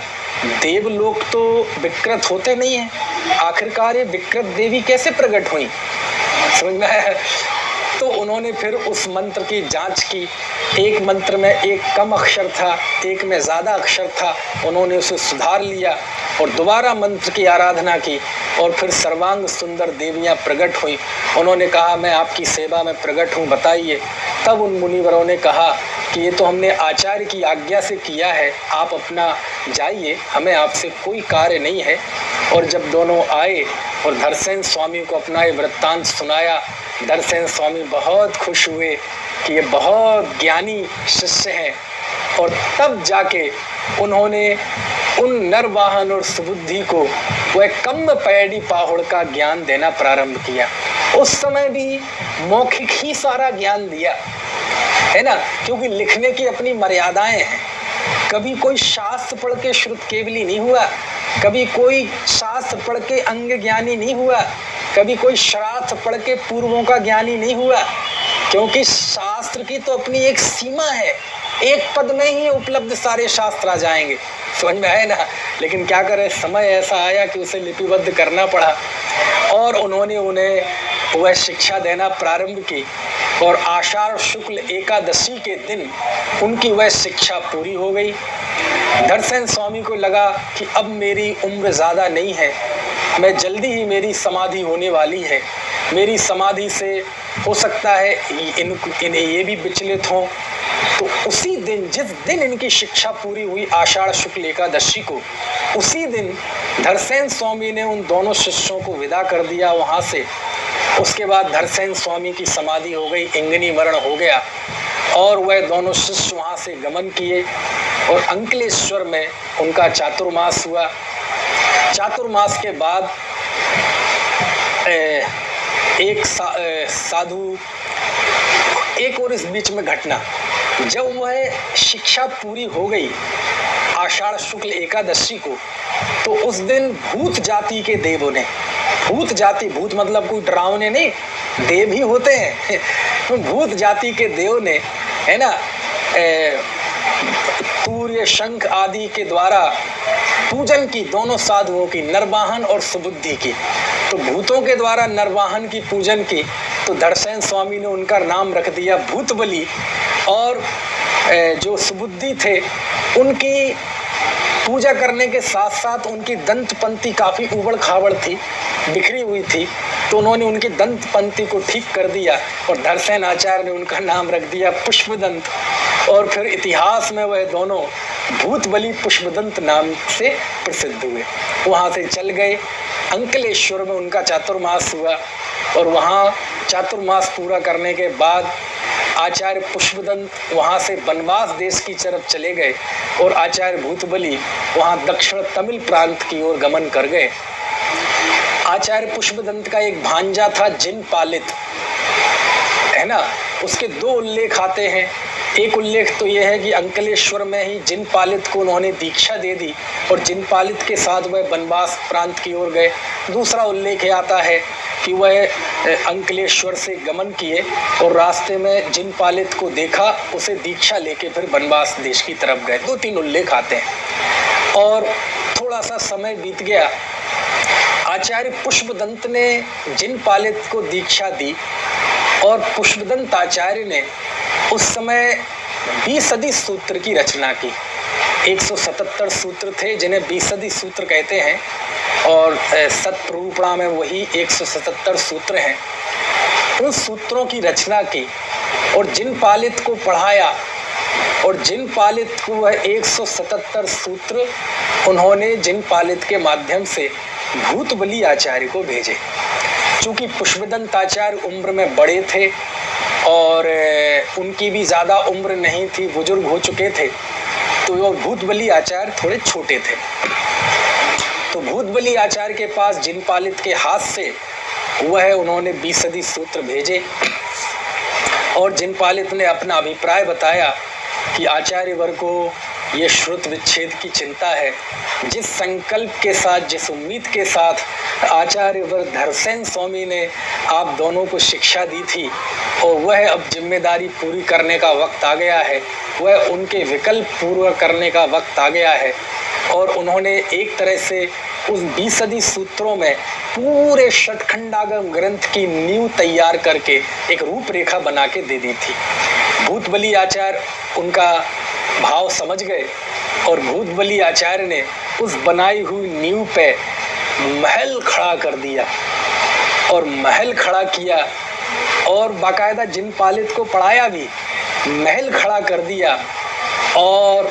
S1: देवलोक तो विकृत होते नहीं है, आखिरकार ये विकृत देवी कैसे प्रकट हुई? समझ में आया? तो उन्होंने फिर उस मंत्र की जांच की। एक मंत्र में एक कम अक्षर था, एक में ज़्यादा अक्षर था, उन्होंने उसे सुधार लिया और दोबारा मंत्र की आराधना की, और फिर सर्वांग सुंदर देवियां प्रकट हुई। उन्होंने कहा मैं आपकी सेवा में प्रकट हूँ, बताइए। तब उन मुनिवरों ने कहा कि ये तो हमने आचार्य की आज्ञा से किया है, आप अपना जाइए, हमें आपसे कोई कार्य नहीं है। और जब दोनों आए और धरसेन स्वामी को अपना ये वृत्तांत सुनाया, धरसेन स्वामी बहुत खुश हुए कि ये बहुत ज्ञानी शिष्य हैं। और तब जाके उन्होंने उन नरवाहन और सुबुद्धि को वह कम पैडी पाहुड़ का ज्ञान देना प्रारंभ किया। उस समय भी मौखिक ही सारा ज्ञान दिया, है ना, क्योंकि लिखने की अपनी मर्यादाएं हैं। कभी कोई शास्त्र पढ़ के श्रुत केवली नहीं हुआ, कभी कोई शास्त्र पढ़ के अंग ज्ञानी नहीं हुआ, कभी कोई शास्त्र पढ़ के पूर्वों का ज्ञानी नहीं हुआ, क्योंकि शास्त्र की तो अपनी एक सीमा है। एक पद में ही उपलब्ध सारे शास्त्र आ जाएंगे, समझ में आए ना। लेकिन क्या करें, समय ऐसा आया कि उसे लिपिबद्ध करना पड़ा, और उन्होंने उन्हें वह शिक्षा देना प्रारंभ की। और आषाढ़ शुक्ल एकादशी के दिन उनकी वह शिक्षा पूरी हो गई। धरसेन स्वामी को लगा कि अब मेरी उम्र ज़्यादा नहीं है, मैं जल्दी ही मेरी समाधि होने वाली है, मेरी समाधि से हो सकता है इन्हें ये भी विचलित हों। तो उसी दिन, जिस दिन इनकी शिक्षा पूरी हुई आषाढ़ शुक्ल एकादशी को, उसी दिन धरसेन स्वामी ने उन दोनों शिष्यों को विदा कर दिया वहाँ से। उसके बाद धरसेन स्वामी की समाधि हो गई, इंगनी मरण हो गया, और वह दोनों शिष्य वहाँ से गमन किए और अंकलेश्वर में उनका चातुर्मास हुआ। चातुर्मास के बाद एक साधु, एक और इस बीच में घटना, जब वह शिक्षा पूरी हो गई आषाढ़ शुक्ल एकादशी को, तो उस दिन भूत जाति के देवों ने, भूत जाति, भूत मतलब कोई डरावने नहीं, देव ही होते हैं, भूत जाति के देव ने, है ना, तूर्य शंख आदि के द्वारा पूजन की, दोनों साधुओं की, नरवाहन और सुबुद्धि की। तो भूतों के द्वारा नरवाहन की पूजन की, तो धरसेन स्वामी ने उनका नाम रख दिया भूतबली, और जो सुबुद्धि थे उनकी पूजा करने के साथ साथ उनकी दंत पंक्ति काफ़ी उबड़ खाबड़ थी, बिखरी हुई थी, तो उन्होंने उनकी दंत पंक्ति को ठीक कर दिया और धरसेन आचार्य ने उनका नाम रख दिया पुष्पदंत। और फिर इतिहास में वह दोनों भूतबली पुष्पदंत नाम से प्रसिद्ध हुए। वहाँ से चल गए, अंकलेश्वर में उनका चातुर्मास हुआ, और वहाँ चातुर्मास पूरा करने के बाद आचार्य पुष्पदंत वहाँ से बनवास देश की तरफ चले गए, और आचार्य भूतबली वहाँ दक्षिण तमिल प्रांत की ओर गमन कर गए। आचार्य पुष्पदंत का एक भांजा था जिनपालित, है ना, उसके दो उल्लेख आते हैं। एक उल्लेख तो यह है कि अंकलेश्वर में ही जिनपालित को उन्होंने दीक्षा दे दी और जिनपालित के साथ वह वनवास प्रांत की ओर गए। दूसरा उल्लेख आता है कि वह अंकलेश्वर से गमन किए और रास्ते में जिनपालित को देखा, उसे दीक्षा लेके फिर वनवास देश की तरफ गए। 2-3 उल्लेख आते हैं। और थोड़ा सा समय बीत गया, आचार्य पुष्पदंत ने जिनपालित को दीक्षा दी और पुष्पदंत आचार्य ने उस समय 20 सूत्र की रचना की। 177 सूत्र थे जिन्हें 20 सूत्र कहते हैं और सत्प्रूपणा में वही 177 सूत्र हैं। उन सूत्रों की रचना की और जिनपालित को पढ़ाया और जिनपालित को वह 177 सूत्र उन्होंने जिनपालित के माध्यम से भूतबली आचार्य को भेजे। चूँकि पुष्पदंत आचार्य उम्र में बड़े थे और उनकी भी ज़्यादा उम्र नहीं थी, बुजुर्ग हो चुके थे, तो वो भूतबली आचार्य थोड़े छोटे थे। तो भूतबली आचार्य के पास जिनपालित के हाथ से वह उन्होंने 20 सूत्र भेजे और जिनपालित ने अपना अभिप्राय बताया कि आचार्यवर को ये श्रुत विच्छेद की चिंता है। जिस संकल्प के साथ, जिस उम्मीद के साथ आचार्यवर धरसेन स्वामी ने आप दोनों को शिक्षा दी थी और वह अब जिम्मेदारी पूरी करने का वक्त आ गया है, वह उनके विकल्प पूरा करने का वक्त आ गया है। और उन्होंने एक तरह से उस 20 सूत्रों में पूरे षटखंडागम ग्रंथ की नींव तैयार करके एक रूपरेखा बना के दे दी थी। भूतबली आचार्य उनका भाव समझ गए और भूतबली आचार्य ने उस बनाई हुई नींव पे महल खड़ा कर दिया और महल खड़ा किया और बाकायदा जिनपालित को पढ़ाया भी। महल खड़ा कर दिया और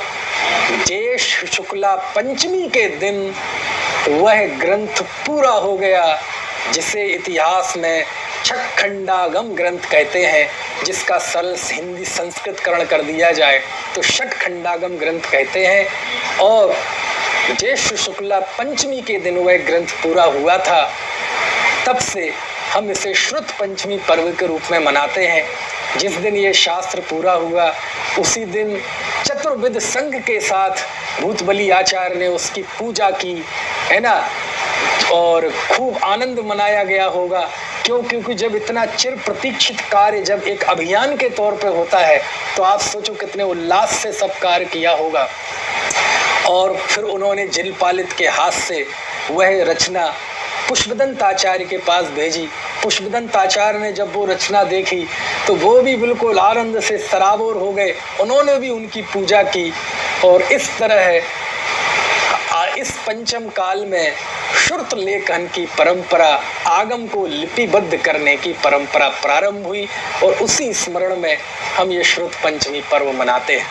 S1: ज्येष्ठ शुक्ला पंचमी के दिन वह ग्रंथ पूरा हो गया, जिसे इतिहास में छठखंडागम ग्रंथ कहते हैं। जिसका सरल हिंदी संस्कृतकरण कर दिया जाए तो षटखंडागम ग्रंथ कहते हैं। और ज्येष्ठ शुक्ला पंचमी के दिन वह ग्रंथ पूरा हुआ था। तब से हम इसे श्रुत पंचमी पर्व के रूप में मनाते हैं। जिस दिन ये शास्त्र पूरा हुआ उसी दिन चतुर्विध संघ के साथ भूतबली आचार्य ने उसकी पूजा की, है ना, और खूब आनंद मनाया गया होगा। क्योंकि जब इतना चिर प्रतीक्षित कार्य जब एक अभियान के तौर पे होता है तो आप सोचो कितने उल्लास से सब कार्य किया होगा। और फिर उन्होंने जिनपालित के हाथ से वह रचना पुष्पदंत आचार्य के पास भेजी। पुष्पदंत आचार्य ने जब वो रचना देखी तो वो भी बिल्कुल आनंद से सराबोर हो गए। उन्होंने भी उनकी पूजा की और इस तरह इस पंचम काल में श्रुत लेखन की परंपरा, आगम को लिपिबद्ध करने की परंपरा प्रारंभ हुई और उसी स्मरण में हम ये श्रुत पंचमी पर्व मनाते हैं।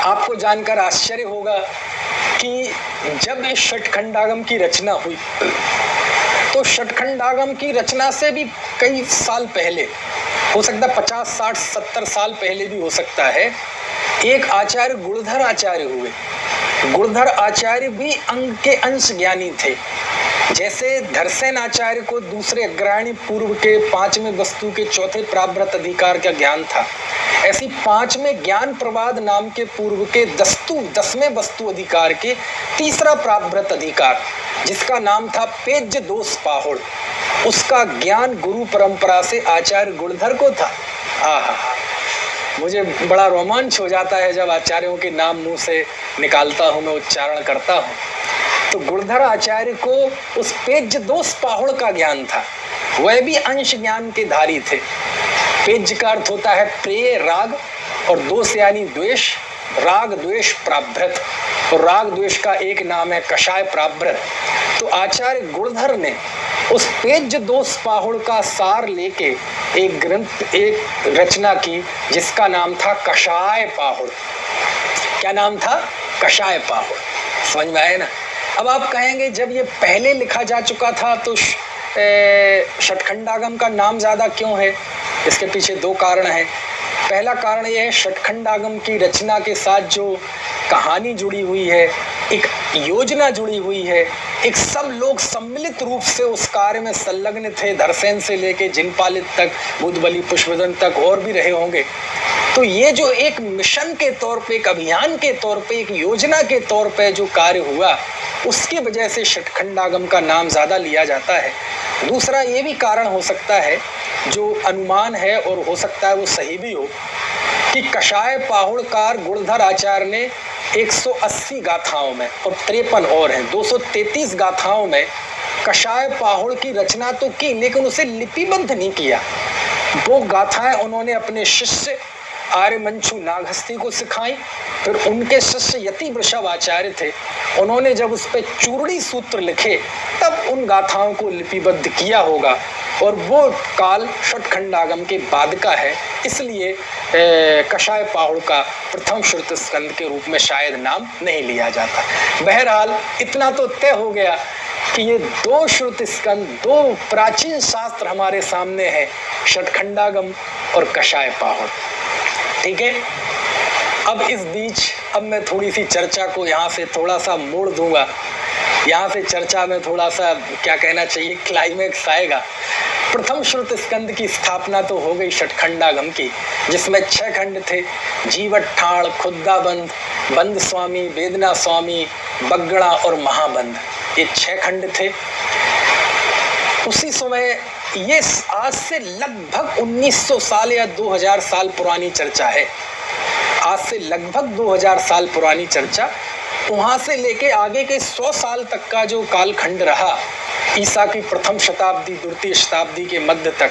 S1: आपको जानकर आश्चर्य होगा कि जब इस षटखंडागम की रचना हुई तो षटखंडागम की रचना से भी कई साल पहले, हो सकता है 50, 60, 70 साल पहले भी हो सकता है, एक आचार्य गुणधर आचार्य हुए। गुणधर आचार्य भी अंग के अंश ज्ञानी थे। जैसे धरसेन आचार्य को दूसरे अग्रणी पूर्व के 5वें वस्तु के चौथे प्रावृत अधिकार का ज्ञान था, ऐसी 5वें ज्ञान प्रवाद नाम के पूर्व के 10वें वस्तु अधिकार के तीसरा प्रावृत अधिकार, जिसका नाम था पेज्य दोष पाहुड़, उसका ज्ञान गुरु परंपरा से आचार्य गुणधर को था। आहा, मुझे बड़ा रोमांच हो जाता है जब आचार्यों के नाम मुंह से निकालता हूँ, मैं उच्चारण करता हूँ। तो गुणधर आचार्य को उस पेज्य दोष पाहुड़ का ज्ञान था। वह भी अंश ज्ञान के धारी थे। पेज्य का अर्थ होता है प्रिय, राग, और दोष यानी द्वेष, राग द्वेष प्राभृत, और राग द्वेष का एक नाम है कषाय प्राभृत। तो आचार्य गुणधर ने उस पेज्य दोष पाहुड़ का सार लेके एक ग्रंथ, एक रचना की जिसका नाम था कषाय पाहुड़। क्या नाम था? कषाय पाहुड़। समझ में आए ना? अब आप कहेंगे जब ये पहले लिखा जा चुका था तो षटखंडागम का नाम ज़्यादा क्यों है? इसके पीछे दो कारण हैं। पहला कारण यह है, षटखंडागम की रचना के साथ जो कहानी जुड़ी हुई है, एक योजना जुड़ी हुई है, एक सब लोग सम्मिलित रूप से उस कार्य में संलग्न थे, धरसेन से लेके जिनपालित तक, बुद्धबली पुष्पदन तक और भी रहे होंगे। तो ये जो एक मिशन के तौर पे, एक अभियान के तौर पे, एक योजना के तौर पे जो कार्य हुआ, उसकी वजह से षटखंडागम का नाम ज़्यादा लिया जाता है। दूसरा ये भी कारण हो सकता है, जो अनुमान है और हो सकता है वो सही भी हो, कि कषाय पाहुड़कार गुणधर आचार्य ने 180 गाथाओं में और 53 और हैं, 233 गाथाओं में कषाय पाहुड़ की रचना तो की, लेकिन उसे लिपिबद्ध नहीं किया। वो गाथाएं उन्होंने अपने शिष्य आर्यमंचू नागहस्ती को सिखाई, फिर उनके शिष्य यति वृषभ आचार्य थे, उन्होंने जब उस पर चूर्णी सूत्र लिखे तब उन गाथाओं को लिपिबद्ध किया होगा, और वो काल षटखंडागम के बाद का है। इसलिए कषाय पाहुड़ का प्रथम श्रुत स्कंद के रूप में शायद नाम नहीं लिया जाता। बहरहाल इतना तो तय हो गया कि ये दो श्रुत स्कंद, दो प्राचीन शास्त्र हमारे सामने हैं, षटखंडागम और कषाय पाहुड़। ठीक है, अब इस बीच अब मैं थोड़ी सी चर्चा को यहाँ से थोड़ा सा मोड़ दूंगा। यहाँ से चर्चा में थोड़ा सा क्या कहना चाहिए, क्लाइमैक्स आएगा। प्रथम श्रुत स्कंद की स्थापना तो हो गई षटखंडागम की, जिसमें 6 खंड थे, जीवठाण, खुद्दाबंद, बंद स्वामी, वेदना स्वामी, बगड़ा और महाबंद, ये 6 खंड थे। उसी समय ये आज से लगभग 1900 साल या 2000 साल पुरानी चर्चा है। आज से लगभग 2000 साल पुरानी चर्चा। वहाँ से लेके आगे के 100 साल तक का जो कालखंड रहा, ईसा की प्रथम शताब्दी द्वितीय शताब्दी के मध्य तक,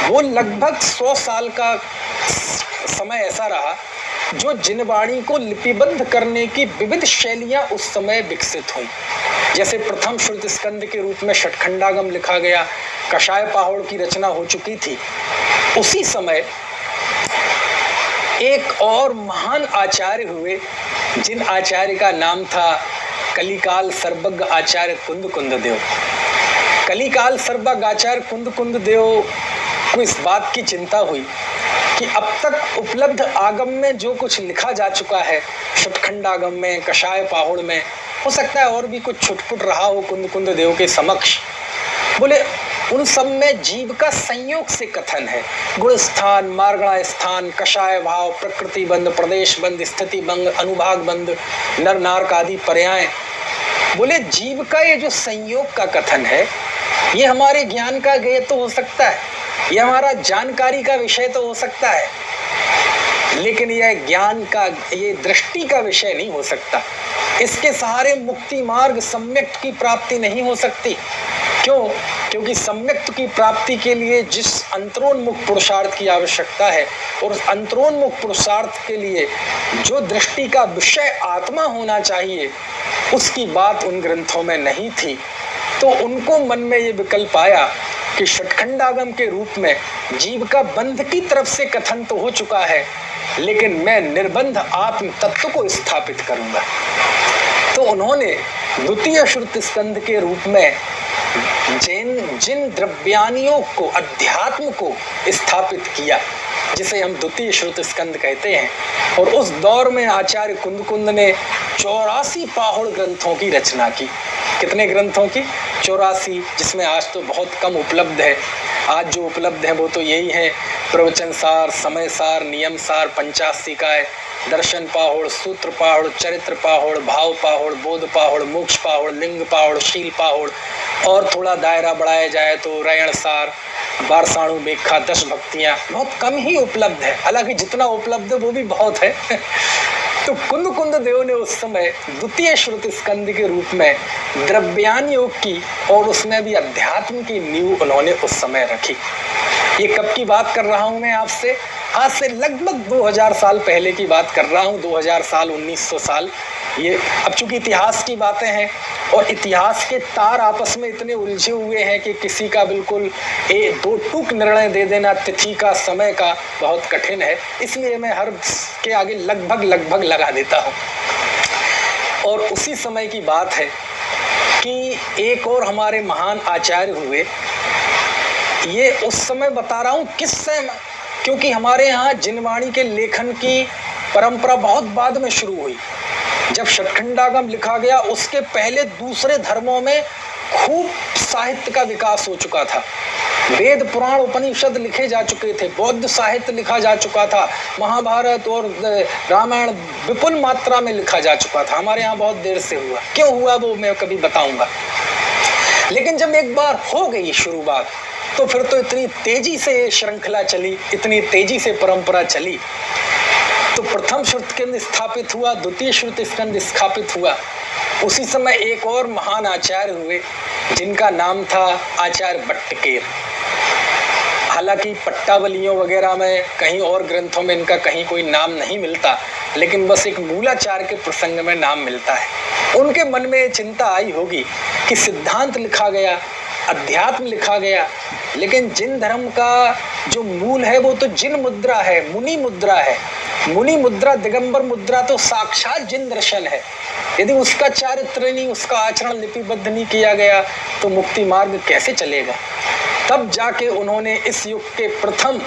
S1: वो लगभग 100 साल का समय ऐसा रहा जो जिनवाणी को लिपिबद्ध करने की विविध शैलियाँ उस समय विकसित हुई। जैसे प्रथम श्रुत स्कंद के रूप में षटखंडागम लिखा गया, कषाय पाहुड़ की रचना हो चुकी थी। उसी समय एक और महान आचार्य हुए, जिन आचार्य का नाम था कलिकाल सर्वज्ञ आचार्य कुंद देव। कलिकाल सर्वज्ञ आचार्य कुंद देव को इस बात की चिंता हुई कि अब तक उपलब्ध आगम में जो कुछ लिखा जा चुका है, षटखंडागम में, कषाय पाहुड़ में, हो सकता है और भी कुछ छुटपुट रहा हो कुंद देव के समक्ष। बोले उन सब में जीव का संयोग से कथन है, गुण स्थान, मार्गणा स्थान, कषाय भाव, प्रकृति बंध, प्रदेश बंध, स्थिति बंध, अनुभाग बंध, नर नारक आदि पर्याय। बोले जीव का ये जो संयोग का कथन है, ये हमारे ज्ञान का गेय तो हो सकता है, ये हमारा जानकारी का विषय तो हो सकता है, लेकिन यह ज्ञान का, ये दृष्टि का विषय नहीं हो सकता। इसके सहारे मुक्ति मार्ग सम्यक्त की प्राप्ति नहीं हो सकती। क्यों? क्योंकि सम्यक्त की प्राप्ति के लिए जिस अंतरोन्मुख पुरुषार्थ की आवश्यकता है, और उस अंतरोन्मुख पुरुषार्थ के लिए जो दृष्टि का विषय आत्मा होना चाहिए, उसकी बात उन ग्रंथों में नहीं थी। तो उनको मन में ये विकल्प आया कि षटखंडागम के रूप में जीव का बंध की तरफ से कथन तो हो चुका है, लेकिन मैं निर्बंध आत्म तत्व को स्थापित करूंगा। तो उन्होंने द्वितीय श्रुत स्कंद के रूप में जिन द्रव्यानियों को, अध्यात्म को स्थापित किया, जिसे हम द्वितीय श्रुत स्कंद कहते हैं। और उस दौर में आचार्य कुंद ने 84 पाहुड़ ग्रंथों की रचना की। कितने ग्रंथों की? 84, जिसमें आज तो बहुत कम उपलब्ध है। आज जो उपलब्ध है वो तो यही है, प्रवचन सार, समय सार, नियम सार, पंचाशिकाय, दर्शन पाहुड़, सूत्र पाहुड़, चरित्र पाहुड़, भाव पाहुड़, बोध पाहुड़, मोक्ष पाहुड़, लिंग पाहुड़, शील पाहुड़, और थोड़ा दायरा बढ़ाया जाए तो रयण सार, बारसाणु बेखा, 10 भक्तियाँ, बहुत कम ही उपलब्ध है। हालांकि जितना उपलब्ध है वो भी बहुत है। तो कुंद देव ने उस समय द्वितीय श्रुत स्कंद के रूप में द्रव्यान योग की, और उसमें भी अध्यात्म की नींव उन्होंने उस समय रखी। ये कब की बात कर रहा हूँ मैं आपसे? आज से लगभग 2000 साल पहले की बात कर रहा हूँ। 2000 साल, 1900 साल। ये अब चूंकि इतिहास की बातें हैं, और इतिहास के तार आपस में इतने उलझे हुए हैं कि किसी का बिल्कुल दो टूक निर्णय दे देना तिथि का, समय का, बहुत कठिन है। इसलिए मैं हर के आगे लगभग लगा देता हूँ। और उसी समय की बात है कि एक और हमारे महान आचार्य हुए। ये उस समय बता रहा हूँ किस समय, क्योंकि हमारे यहाँ जिनवाणी के लेखन की परंपरा बहुत बाद में शुरू हुई। जब षटखंडागम लिखा गया उसके पहले दूसरे धर्मों में खूब साहित्य का विकास हो चुका था। वेद पुराण उपनिषद लिखे जा चुके थे, बौद्ध साहित्य लिखा जा चुका था, महाभारत और रामायण विपुल मात्रा में लिखा जा चुका था। हमारे यहाँ बहुत देर से हुआ, क्यों हुआ वो मैं कभी बताऊंगा। लेकिन जब एक बार हो गई शुरुआत तो फिर तो इतनी तेजी से श्रृंखला चली, इतनी तेजी से परंपरा चली। तो प्रथम श्रुत स्कंद स्थापित हुआ, द्वितीय श्रुत स्कंद स्थापित हुआ। उसी समय एक और महान आचार्य हुए जिनका नाम था आचार्य बट्टकेर। हालांकि पट्टावलियों वगैरह में कहीं और ग्रंथों में इनका कहीं कोई नाम नहीं मिलता, लेकिन बस एक मूलाचार्य के प्रसंग में नाम मिलता है। उनके मन में चिंता आई होगी कि सिद्धांत लिखा गया, अध्यात्म लिखा गया, लेकिन जिन धर्म का जो मूल है वो तो जिन मुद्रा है, मुनि मुद्रा है। मुनि मुद्रा, दिगंबर मुद्रा तो साक्षात जिन दर्शन है। यदि उसका चारित्र नहीं, उसका आचरण लिपिबद्ध नहीं किया गया तो मुक्ति मार्ग कैसे चलेगा। तब जाके उन्होंने इस युग के प्रथम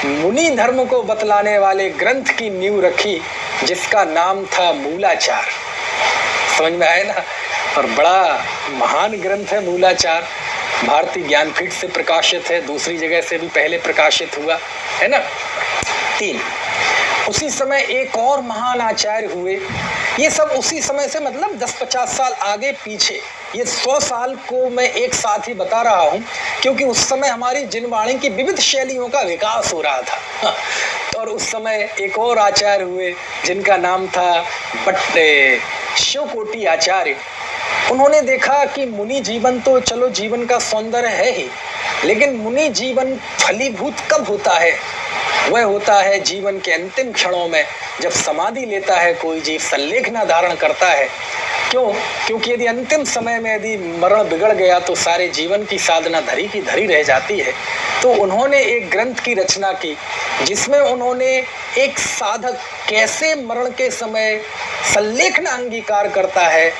S1: मुनि धर्म को बतलाने वाले ग्रंथ की नींव रखी, जिसका नाम था मूलाचार। समझ में आया ना। और बड़ा महान ग्रंथ है मूलाचार, भारतीय ज्ञानपीठ से प्रकाशित है, दूसरी जगह से भी पहले प्रकाशित हुआ है ना। 3 उसी समय एक और महान आचार्य हुए। ये सब उसी समय से मतलब 10-50 साल आगे पीछे, ये 100 साल को मैं एक साथ ही बता रहा हूँ, क्योंकि उस समय हमारी जिनवाणी की विविध शैलियों का विकास हो रहा था। और उस समय एक और आचार्य हुए जिनका नाम था शिवकोटि आचार्य। उन्होंने देखा कि मुनि जीवन तो चलो जीवन का सौंदर्य है ही, लेकिन मुनि जीवन फलीभूत कब होता है? वह होता है जीवन के अंतिम क्षणों में, जब समाधि लेता है कोई जीव, संलेखना धारण करता है। क्यों? क्योंकि यदि अंतिम समय में यदि मरण बिगड़ गया तो सारे जीवन की साधना धरी की धरी रह जाती है। तो उन्होंने एक ग्रंथ की रचना की जिसमें उन्होंने एक साधक कैसे मरण के समय संलेखना अंगीकार करता है,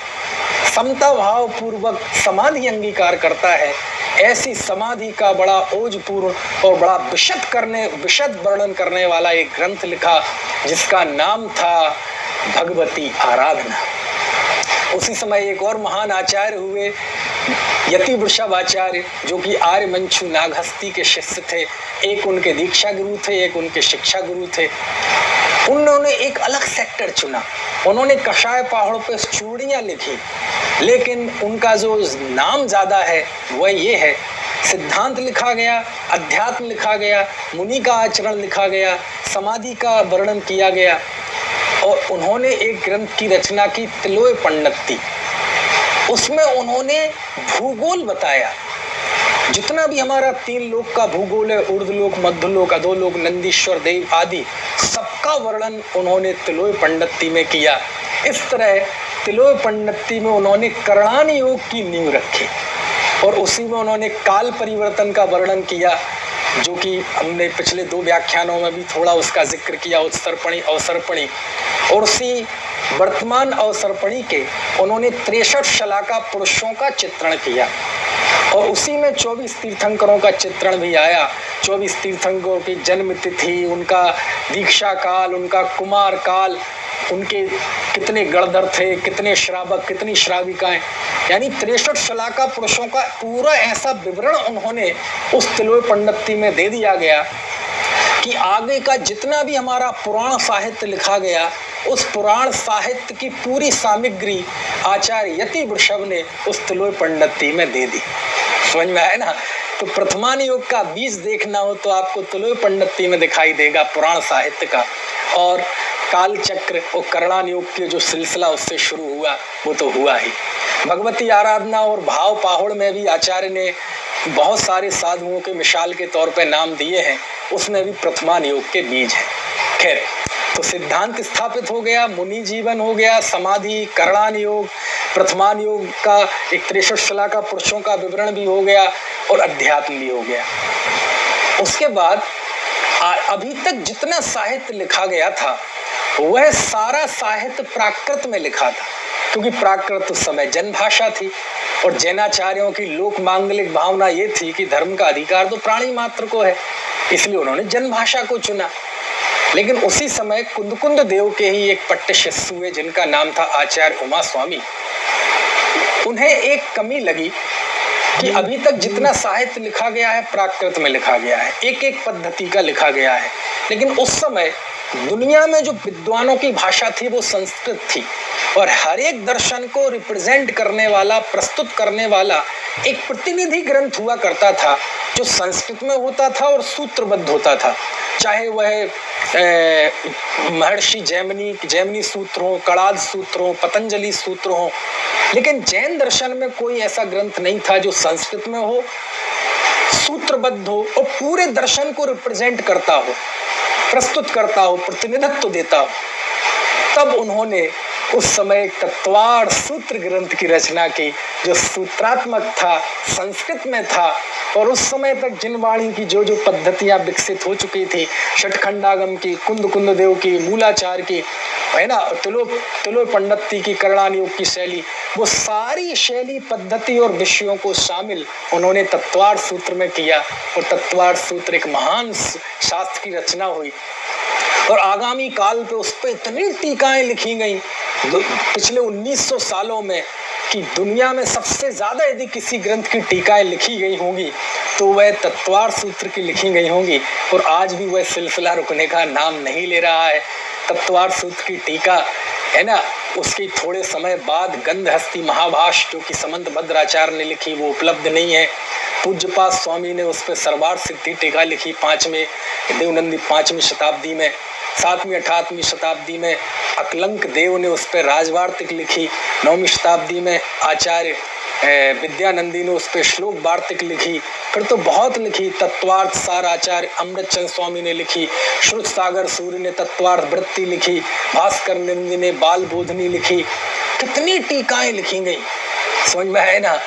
S1: समता भाव पूर्वक समाधि अंगीकार करता है, ऐसी समाधि का बड़ा ओजपूर्ण और बड़ा विशद वर्णन करने वाला एक ग्रंथ लिखा जिसका नाम था भगवती आराधना। उसी समय एक और महान आचार्य हुए यति वृषभ आचार्य, जो कि आर्यमंचू नागहस्ती के शिष्य थे। एक उनके दीक्षा गुरु थे, एक उनके शिक्षा गुरु थे। उन्होंने एक अलग सेक्टर चुना। उन्होंने कषाय पहाड़ों पे चूड़ियाँ लिखी, लेकिन उनका जो नाम ज़्यादा है वह ये है, सिद्धांत लिखा गया, अध्यात्म लिखा गया, मुनि का आचरण लिखा गया, समाधि का वर्णन किया गया। और उन्होंने एक ग्रंथ की रचना की, तिलोय पंडिती। उसमें उन्होंने भूगोल बताया, जितना भी हमारा 3 लोक का भूगोल है, ऊर्ध्वलोक, मध्यलोक, अधोलोक, नंदीश्वर देव आदि, सबका वर्णन उन्होंने तिलोय पंडिती में किया। इस तरह तिलोय पंडिती में उन्होंने करणान योग की नींव रखी और उसी में उन्होंने काल परिवर्तन का वर्णन किया, जो कि हमने पिछले 2 व्याख्यानों में भी थोड़ा उसका जिक्र किया, उत्सर्पणी अवसर्पणी। और उसी वर्तमान अवसर्पणी के उन्होंने 63 शलाका पुरुषों का चित्रण किया और उसी में 24 तीर्थंकरों का चित्रण भी आया। 24 तीर्थंकरों की जन्म तिथि, उनका दीक्षा काल, उनका कुमार काल, उनके कितने गणधर थे, कितने श्रावक, कितनी श्राविकाएं, यानी 63 शलाका पुरुषों का पूरा ऐसा विवरण उन्होंने उस तिलोय पंडिती में दे दिया गया कि आगे का जितना भी हमारा पुराण साहित्य लिखा गया, उस पुराण साहित्य की पूरी सामग्री आचार्य यति वृषभ ने उस तिलोय पंडिती में दे दी। समझ में आया ना। तो प्रथमान योग का बीज देखना हो तो आपको तिलोय पंडिती में दिखाई देगा पुराण साहित्य का। और काल चक्र और करणान योग के जो सिलसिला उससे शुरू हुआ वो तो हुआ ही। भगवती आराधना और भाव पाहुड़ में भी आचार्य ने बहुत सारे साधुओं के मिसाल के तौर पे नाम दिए हैं, उसमें भी प्रथमान योग के बीज हैं। खैर, तो सिद्धांत स्थापित हो गया, मुनि जीवन हो गया, समाधि, करणान योग, प्रथमान योग का एक 63 शलाका पुरुषों का विवरण भी हो गया और अध्यात्म भी हो गया। उसके बाद अभी तक जितना साहित्य लिखा गया था वह सारा साहित्य प्राकृत में लिखा था, क्योंकि प्राकृत उस समय जन भाषा थी और जैनाचार्यों की लोक मांगलिक भावना ये थी कि धर्म का अधिकार तो प्राणी मात्र को है, इसलिए उन्होंने जन भाषा को चुना। लेकिन उसी समय कुंद देव के ही एक पट्ट शिष्य हुए जिनका नाम था आचार्य उमा स्वामी। उन्हें एक कमी लगी कि अभी तक जितना साहित्य लिखा गया है प्राकृत में लिखा गया है, एक एक पद्धति का लिखा गया है, लेकिन उस समय दुनिया में जो विद्वानों की भाषा थी वो संस्कृत थी और हर एक दर्शन को रिप्रेजेंट करने वाला, प्रस्तुत करने वाला एक प्रतिनिधि ग्रंथ हुआ करता था जो संस्कृत में होता था और सूत्रबद्ध होता था, चाहे वह महर्षि जैमिनी सूत्र हो, कणाद सूत्र हो, पतंजलि सूत्र हो। लेकिन जैन दर्शन में कोई ऐसा ग्रंथ नहीं था जो संस्कृत में हो, सूत्रबद्ध हो और पूरे दर्शन को रिप्रेजेंट करता हो, प्रस्तुत करता हो, प्रतिनिधित्व देता हो। तब उन्होंने उस समय तत्वार्थ सूत्र ग्रंथ की रचना की जो सूत्रात्मक था, संस्कृत में था और उस समय तक जिन वाणी की जो जो पद्धतियां विकसित हो चुकी थी, षटखंडागम की, कुंद देव की, मूलाचार की, है ना, तुलो पंडिती की, करणानियोग की शैली, वो सारी शैली, पद्धति और विषयों को शामिल उन्होंने तत्वार्थ सूत्र में किया और तत्वार्थ सूत्र एक महान शास्त्र की रचना हुई और आगामी काल पे उस पर इतनी टीकाएं लिखी गई पिछले 1900 सालों में कि दुनिया में सबसे ज्यादा यदि किसी ग्रंथ की टीकाएं लिखी गई होंगी तो वह तत्वार्थ सूत्र की लिखी गई होंगी और आज भी वह सिलसिला रुकने का नाम नहीं ले रहा है। तत्वार्थ सूत्र की टीका, है ना, उसकी थोड़े समय बाद गंधहस्ती महाभाष्य जो कि समंत भद्राचार्य ने लिखी वो उपलब्ध नहीं है। पूज्यपाद स्वामी ने उस पर सर्वार्थ सिद्धि टीका लिखी 5वीं शताब्दी में। 7वीं 8वीं शताब्दी में अकलंक देव ने उस पर राजवार्तिक लिखी। 9वीं शताब्दी में आचार्य विद्यानंदी ने उस पर श्लोक वार्तिक लिखी। फिर तो बहुत लिखी, तत्वार्थ सार आचार्य अमृतचंद स्वामी ने लिखी, श्रुत सागर सूर्य ने तत्वार्थ वृत्ति लिखी, भास्कर नंदी ने बाल बोधनी लिखी। कितनी टीकाएं लिखी गई, समझ में है ना।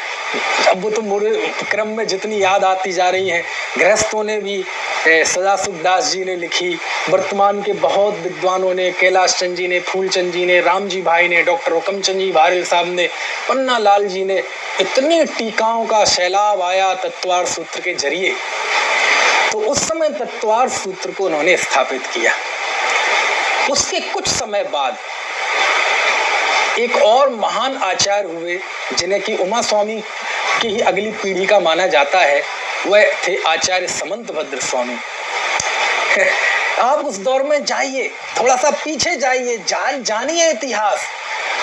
S1: अब वो तो मेरे क्रम में जितनी याद आती जा रही हैं। गृहस्थों ने भी, सदाशिव दास जी ने लिखी, वर्तमान के बहुत विद्वानों ने, कैलाश चंद जी ने, फूलचंद जी ने, राम जी भाई ने, डॉक्टर हुकमचंद जी भारेल साहब ने, पन्ना लाल जी ने, इतनी टीकाओं का सैलाब आया तत्वार्थ सूत्र के जरिए। तो उस समय तत्वार्थ सूत्र को उन्होंने स्थापित किया। उसके कुछ समय बाद एक और महान आचार्य हुए जिन्हें कि उमा स्वामी की ही अगली पीढ़ी का माना जाता है, वह थे आचार्य समंत भद्र स्वामी। आप उस दौर में जाइए, थोड़ा सा पीछे जाइए, जानिए इतिहास।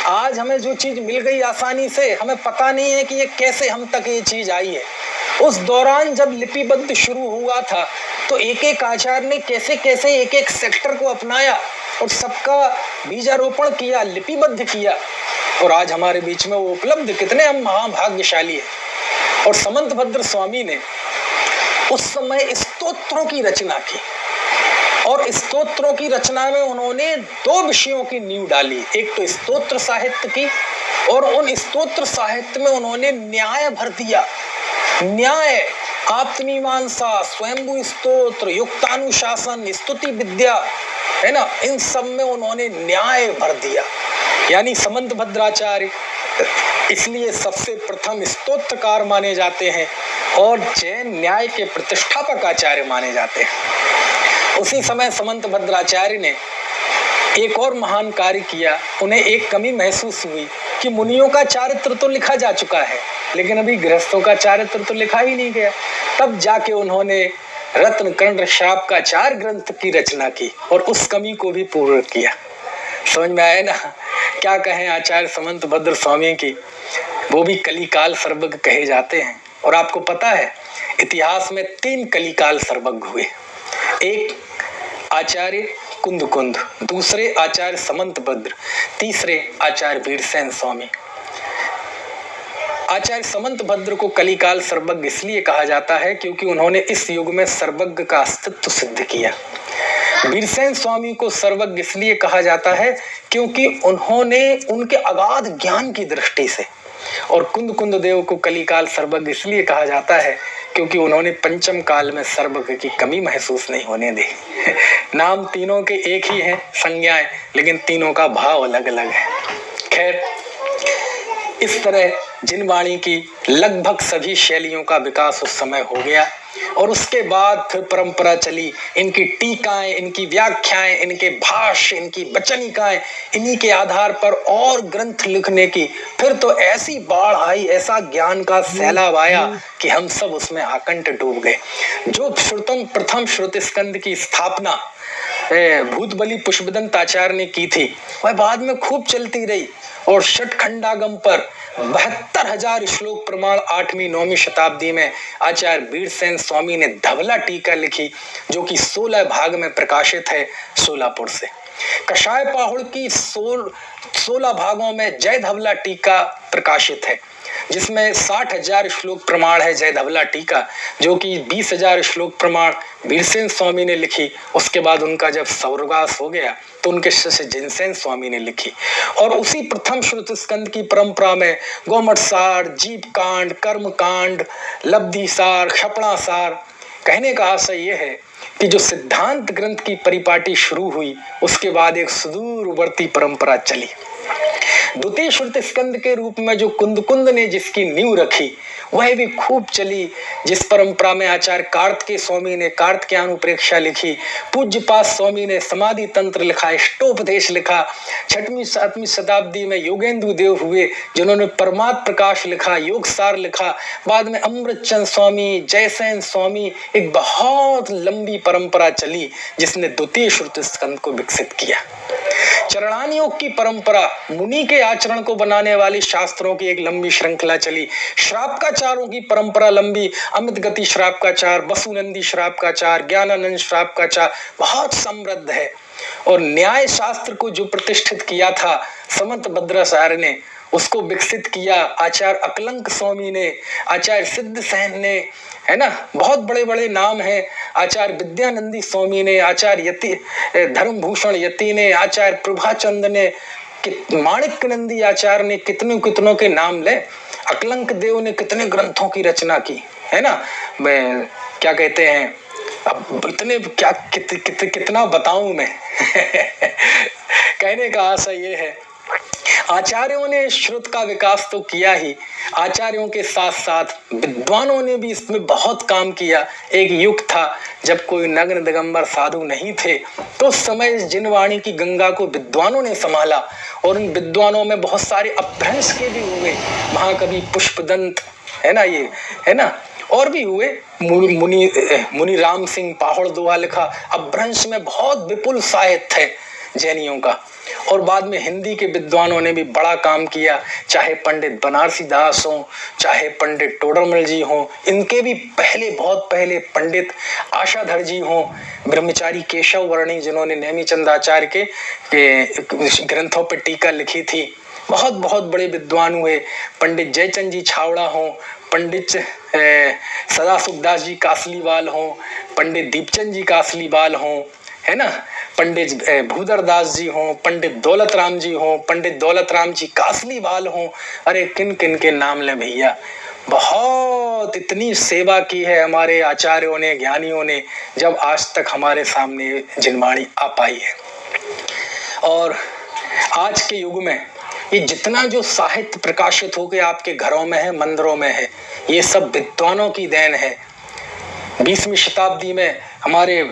S1: आज हमें जो चीज मिल गई आसानी से, हमें पता नहीं है कि ये कैसे हम तक ये चीज आई है। उस दौरान जब लिपिबद्ध शुरू हुआ था तो एक एक आचार्य ने कैसे कैसे एक एक सेक्टर को अपनाया और सबका बीजारोपण किया, लिपिबद्ध किया और आज हमारे बीच में वो उपलब्ध। कितने हम महाभाग्यशाली हैं। और समंत भद्र स्वामी ने उस समय स्तोत्रों की रचना की और स्तोत्रों की रचना में उन्होंने दो विषयों की नींव डाली। एक तो स्तोत्र साहित्य की और उन स्तोत्र साहित्य में उन्होंने न्याय भर दिया। न्याय, आत्मीमांसा, स्वयंभू स्तोत्र, युक्तानुशासन, स्तुति विद्या, है ना, इन सब में उन्होंने न्याय भर दिया। यानी समंत भद्राचार्य इसलिए सबसे प्रथम स्तोत्रकार माने जाते हैं और जैन न्याय के प्रतिष्ठापक आचार्य माने जाते हैं। उसी समय समंत भद्राचार्य ने एक और महान कार्य किया। उन्हें एक कमी महसूस हुई कि मुनियों का चारित्र तो लिखा जा चुका है लेकिन अभी गृहस्थों का चारित्र तो लिखा ही नहीं गया। तब जाके उन्होंने रत्न कर्ण श्राप का 4 ग्रंथ की रचना की और उस कमी को भी पूर्ण किया। समझ में आया ना। क्या कहें आचार्य समंत भद्र स्वामी की, वो भी कलिकाल सर्वज्ञ कहे जाते हैं। और आपको पता है इतिहास में 3 कलिकाल सर्वज्ञ हुए। एक आचार्य कुंद, दूसरे आचार्य समंत भद्र, तीसरे आचार्य वीरसेन स्वामी। आचार्य समंत भद्र को कलिकाल सर्वज्ञ इसलिए कहा जाता है क्योंकि उन्होंने इस युग में सर्वज्ञ का अस्तित्व सिद्ध किया। वीरसेन स्वामी को सर्वज्ञ इसलिए कहा जाता है क्योंकि उन्होंने उनके अगाध ज्ञान की दृष्टि से, और कुंद देव को कलिकाल सर्वज्ञ इसलिए कहा जाता है क्योंकि उन्होंने पंचम काल में सर्वज्ञ की कमी महसूस नहीं होने दी। नाम तीनों के एक ही हैं, संज्ञाएं, लेकिन तीनों का भाव अलग अलग है। खैर, इस तरह जिनवाणी की लगभग सभी शैलियों का विकास उस समय हो गया और उसके बाद फिर परंपरा चली। इनकी टीकाएं, इनकी व्याख्याएं, इनके भाष्य, इनकी वचनिकाएं, इन्हीं के आधार पर और ग्रंथ लिखने की फिर तो ऐसी बाढ़ आई, ऐसा ज्ञान का सैलाब आया कि हम सब उसमें आकंठ डूब गए। जो प्रथम श्रुति स्कंद की स्थापना भूतबली पुष्पदंत आचार्य ने की थी, वह बाद में खूब चलती रही और षटखंडागम पर 72,000 श्लोक प्रमाण 8वीं 9वीं शताब्दी में आचार्य वीरसेन स्वामी ने धवला टीका लिखी, जो कि 16 भाग में प्रकाशित है सोलापुर से। कषाय पाहुड़ की 16 भागों में जय धवला टीका प्रकाशित है, जिसमें 60,000 श्लोक प्रमाण है जय धवला टीका, जो कि 20,000 श्लोक प्रमाण वीरसेन स्वामी ने लिखी। उसके बाद उनका जब स्वर्गवास हो गया तो उनके शिष्य जिनसेन स्वामी ने लिखी। और उसी प्रथम श्रुति स्कंद की परंपरा में गोमठ सार, जीव कांड, कर्म कांड, लब्धि सार, क्षपणा सार, कहने का आशय यह है कि जो सिद्धांत ग्रंथ की परिपाटी शुरू हुई, उसके बाद एक सुदूरवर्ती परंपरा चली। द्वितीय श्रुति स्कंद के रूप में जो कुंद ने जिसकी नींव रखी, वह भी खूब चली। जिस परंपरा में आचार्य कार्तिकेय स्वामी ने कार्तिकेयानुप्रेक्षा लिखी, पूज्यपाद स्वामी ने समाधि तंत्र लिखा, इष्टोपदेश लिखा, 6वीं 7वीं शताब्दी में योगेंद्र देव हुए जिन्होंने परमात्म प्रकाश लिखा, योग सार लिखा, बाद में अमृतचंद स्वामी, जयसेन स्वामी, एक बहुत लंबी परंपरा चली जिसने द्वितीय श्रुति स्कंद को विकसित किया। चरणान योग की परंपरा, मुनि के आचरण को बनाने वाली शास्त्रों की एक लंबी श्रृंखला चली। श्रापकाचारों की परंपरा लंबी, अमित गति श्रापकाचार, वसुनंदी श्रापकाचार, ज्ञानानंद श्रापकाचार बहुत समृद्ध है। और न्याय शास्त्र को जो प्रतिष्ठित किया था समंत भद्राचार्य ने, उसको विकसित किया आचार्य अकलंक स्वामी ने, आचार्य सिद्ध सेन ने, है ना, बहुत बड़े बड़े नाम हैं। आचार्य विद्यानंदी स्वामी ने, आचार्य यति धर्मभूषण यति ने, आचार्य प्रभाचंद ने, माणिक्यनंदी आचार्य ने, कितनों के नाम ले। अकलंक देव ने कितने ग्रंथों की रचना की, है ना। मैं क्या कहते हैं, अब इतने क्या कितना बताऊं मैं कहने का आशय ये है, आचार्यों ने श्रुत का विकास तो किया ही, आचार्यों के साथ साथ विद्वानों ने भी इसमें बहुत काम किया। एक युग था जब कोई नग्न दिगंबर साधु नहीं थे, तो उस समय जिनवाणी की गंगा को विद्वानों ने संभाला और उन विद्वानों में बहुत सारे अपभ्रंश के भी हुए। महाकवि पुष्पदंत, है ना, ये है ना, और भी हुए। मुनि राम सिंह पाहुड़ दोहा लिखा। अपभ्रंश में बहुत विपुल साहित्य है जैनियों का। और बाद में हिंदी के विद्वानों ने भी बड़ा काम किया, चाहे पंडित बनारसी दास हो, चाहे पंडित टोडरमल जी हो, इनके भी पहले, बहुत पहले पंडित आशाधर जी हो, ब्रह्मचारी केशव वर्णी जिन्होंने नेमीचंद आचार्य के ग्रंथों पर टीका लिखी थी, बहुत बहुत बड़े विद्वान हुए। पंडित जयचंद जी छावड़ा हो, पंडित सदा सुखदास जी कासलीवाल हो, पंडित दीपचंद जी कासलीवाल हो, है ना, पंडित भूदरदास जी हो, पंडित दौलत राम जी हो, पंडित दौलत राम जी कासलीवाल हो। अरे किन किन के नाम ले भैया, बहुत इतनी सेवा की है हमारे आचार्यों ने, ज्ञानियों ने, जब आज तक हमारे सामने जिनवाणी आ पाई है। और आज के युग में ये जितना जो साहित्य प्रकाशित होकर आपके घरों में है, मंदिरों में है, ये सब विद्वानों की देन है। 20वीं शताब्दी में हमारे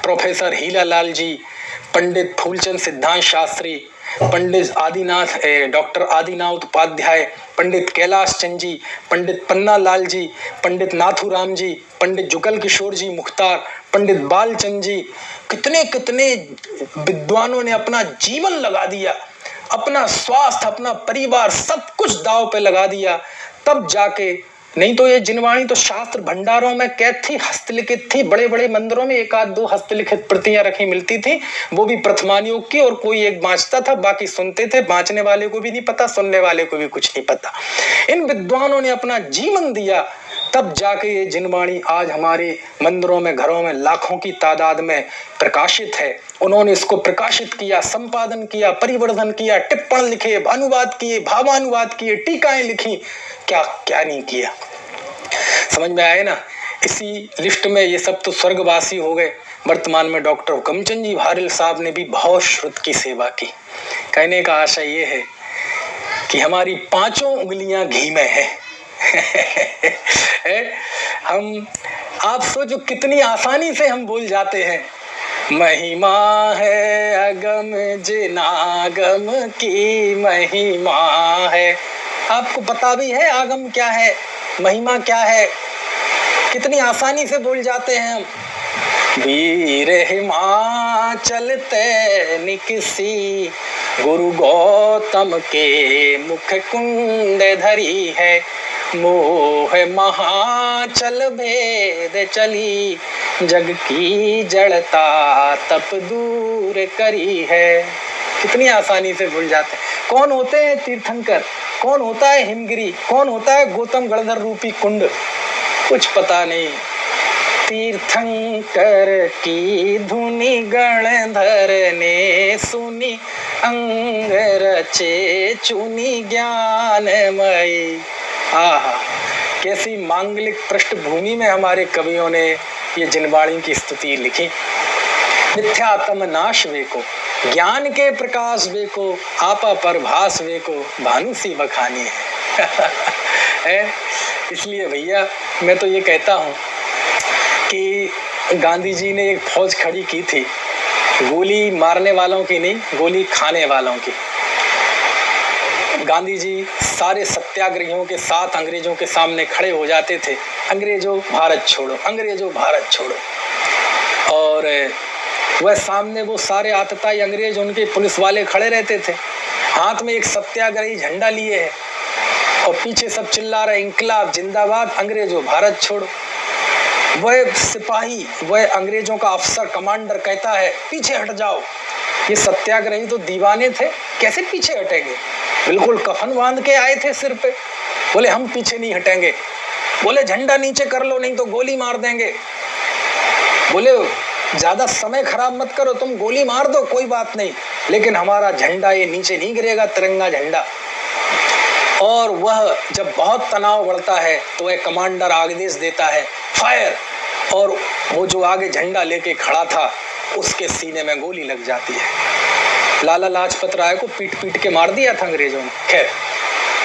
S1: प्रोफेसर हीलालाल जी, पंडित फूलचंद सिद्धांत शास्त्री, पंडित आदिनाथ डॉक्टर आदिनाथ उपाध्याय, पंडित कैलाश चंद जी, पंडित पन्ना लाल जी, पंडित नाथूराम जी, पंडित जुगल किशोर जी मुख्तार, पंडित बालचंद जी, कितने कितने विद्वानों ने अपना जीवन लगा दिया, अपना स्वास्थ्य, अपना परिवार, सब कुछ दांव पे लगा दिया, तब जाके। नहीं तो ये जिनवाणी तो शास्त्र भंडारों में कैद थी, हस्तलिखित थी। बड़े बड़े मंदिरों में 1-2 हस्तलिखित प्रतियां रखी मिलती थी, वो भी प्रथमान योग की, और कोई एक बाँचता था, बाकी सुनते थे। बाँचने वाले को भी नहीं पता, सुनने वाले को भी कुछ नहीं पता। इन विद्वानों ने अपना जीवन दिया, तब जाके ये जिनवाणी आज हमारे मंदिरों में, घरों में लाखों की तादाद में प्रकाशित है। उन्होंने इसको प्रकाशित किया, संपादन किया, परिवर्धन किया, टिप्पण लिखे, अनुवाद किए, भावानुवाद किए, टीकाएं लिखी, क्या क्या नहीं किया। समझ में आए ना। इसी लिस्ट में ये सब तो स्वर्गवासी हो गए। वर्तमान में डॉक्टर हुकमचंद जी भारिल साहब ने भी बहुत श्रुत की सेवा की। कहने का आशय ये है कि हमारी पांचों उंगलियां घी में है। हम, आप सोचो कितनी आसानी से हम बोल जाते हैं, महिमा है अगम जिनागम की महिमा है। आपको पता भी है आगम क्या है, महिमा क्या है, कितनी आसानी से बोल जाते हैं हम। वीर हिमाचल तैनिकसी गुरु गौतम के मुख कुंड धरी है, मोह महाचल भेद चली जग की जड़ता तप दूर करी है। कितनी आसानी से भूल जाते हैं। कौन होते हैं तीर्थंकर, कौन होता है हिमगिरी, कौन होता है गौतम गणधर रूपी कुंड, कुछ पता नहीं। तीर्थंकर की धुनी गणधर ने सुनी, अंग रचे चुनी ज्ञानमयी। आहा, कैसी मांगलिक पृष्ठभूमि में हमारे कवियों ने ये जिनवाणी की स्तुति लिखी। मिथ्यात्म नाश वेको, ज्ञान के प्रकाश वेको, आपा परभास वेको, भानु सी बखानी है। इसलिए भैया मैं तो ये कहता हूँ कि गांधी जी ने एक फौज खड़ी की थी, गोली मारने वालों की नहीं, गोली खाने वालों की। गांधी जी सारे सत्याग्रहियों के साथ अंग्रेजों के सामने खड़े हो जाते थे, अंग्रेजों भारत छोड़ो, अंग्रेजों भारत छोड़ो। और वह सामने वो सारे आतताई अंग्रेज, उनके पुलिस वाले खड़े रहते थे, हाथ में एक सत्याग्रही झंडा लिए है और पीछे सब चिल्ला रहे इंकलाब जिंदाबाद, अंग्रेजों भारत छोड़ो। वह सिपाही, वह अंग्रेजों का अफसर कमांडर कहता है पीछे हट जाओ। ये सत्याग्रही तो दीवाने थे, कैसे पीछे हटेंगे, बिल्कुल कफन बांध के आए थे सिर पे। बोले हम पीछे नहीं हटेंगे, बोले झंडा नीचे कर लो नहीं तो गोली मार देंगे। बोले ज्यादा समय खराब मत करो, तुम गोली मार दो कोई बात नहीं, लेकिन हमारा झंडा ये नीचे नहीं गिरेगा, तिरंगा झंडा। और वह जब बहुत तनाव बढ़ता है तो वह कमांडर आदेश देता है फायर, और वो जो आगे झंडा लेके खड़ा था उसके सीने में गोली लग जाती है। लाला लाजपत राय को पीट पीट के मार दिया था अंग्रेजों ने, खैर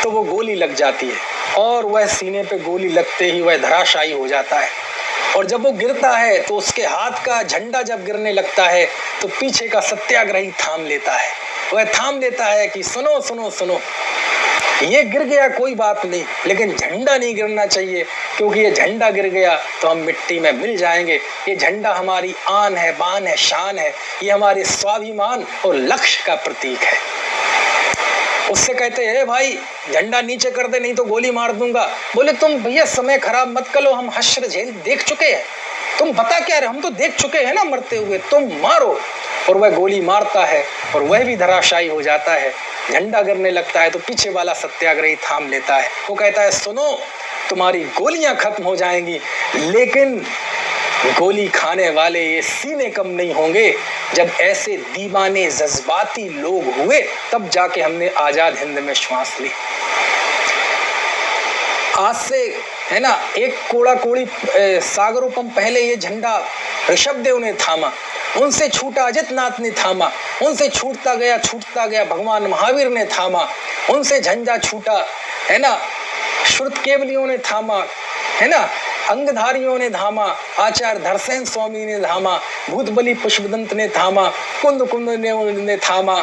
S1: तो वो गोली लग जाती है और वह सीने पे गोली लगते ही वह धराशायी हो जाता है। और जब वो गिरता है तो उसके हाथ का झंडा जब गिरने लगता है तो पीछे का सत्याग्रही थाम लेता है। वह थाम लेता है कि सुनो सुनो सुनो, ये गिर गया कोई बात नहीं, लेकिन झंडा नहीं गिरना चाहिए, क्योंकि ये झंडा गिर गया तो हम मिट्टी में मिल जाएंगे। ये झंडा हमारी आन है, बान है, शान है, ये हमारे स्वाभिमान और लक्ष्य का प्रतीक है। उससे कहते हैं भाई झंडा नीचे कर दे नहीं तो गोली मार दूंगा। बोले तुम भैया समय खराब मत करो, हम हश्र झेल देख चुके हैं, तुम बता क्या रहे, हम तो देख चुके हैं ना मरते हुए, तुम मारो। और वह गोली मारता है और वह भी धराशायी हो जाता है। झंडा गिरने लगता है तो पीछे वाला सत्याग्रही थाम लेता है। वो कहता है सुनो, तुम्हारी गोलियां खत्म हो जाएंगी, लेकिन गोली खाने वाले ये सीने कम नहीं होंगे। जब ऐसे दीवाने जज्बाती लोग हुए तब जाके हमने आजाद हिंद में श्वास ली। आज से है ना एक कोड़ा कोड़ी सागरोपम पहले ये झंडा ऋषभदेव ने थामा, उनसे छूटा अजितनाथ ने थामा, उनसे छूटता गया भगवान महावीर ने थामा, उनसे झंडा छूटा है ना श्रुत केवलियों ने थामा, है ना अंगधारियों ने थामा, आचार्य धरसेन स्वामी ने थामा, भूतबली पुष्पदंत ने थामा, कुंद कुंद ने थामा,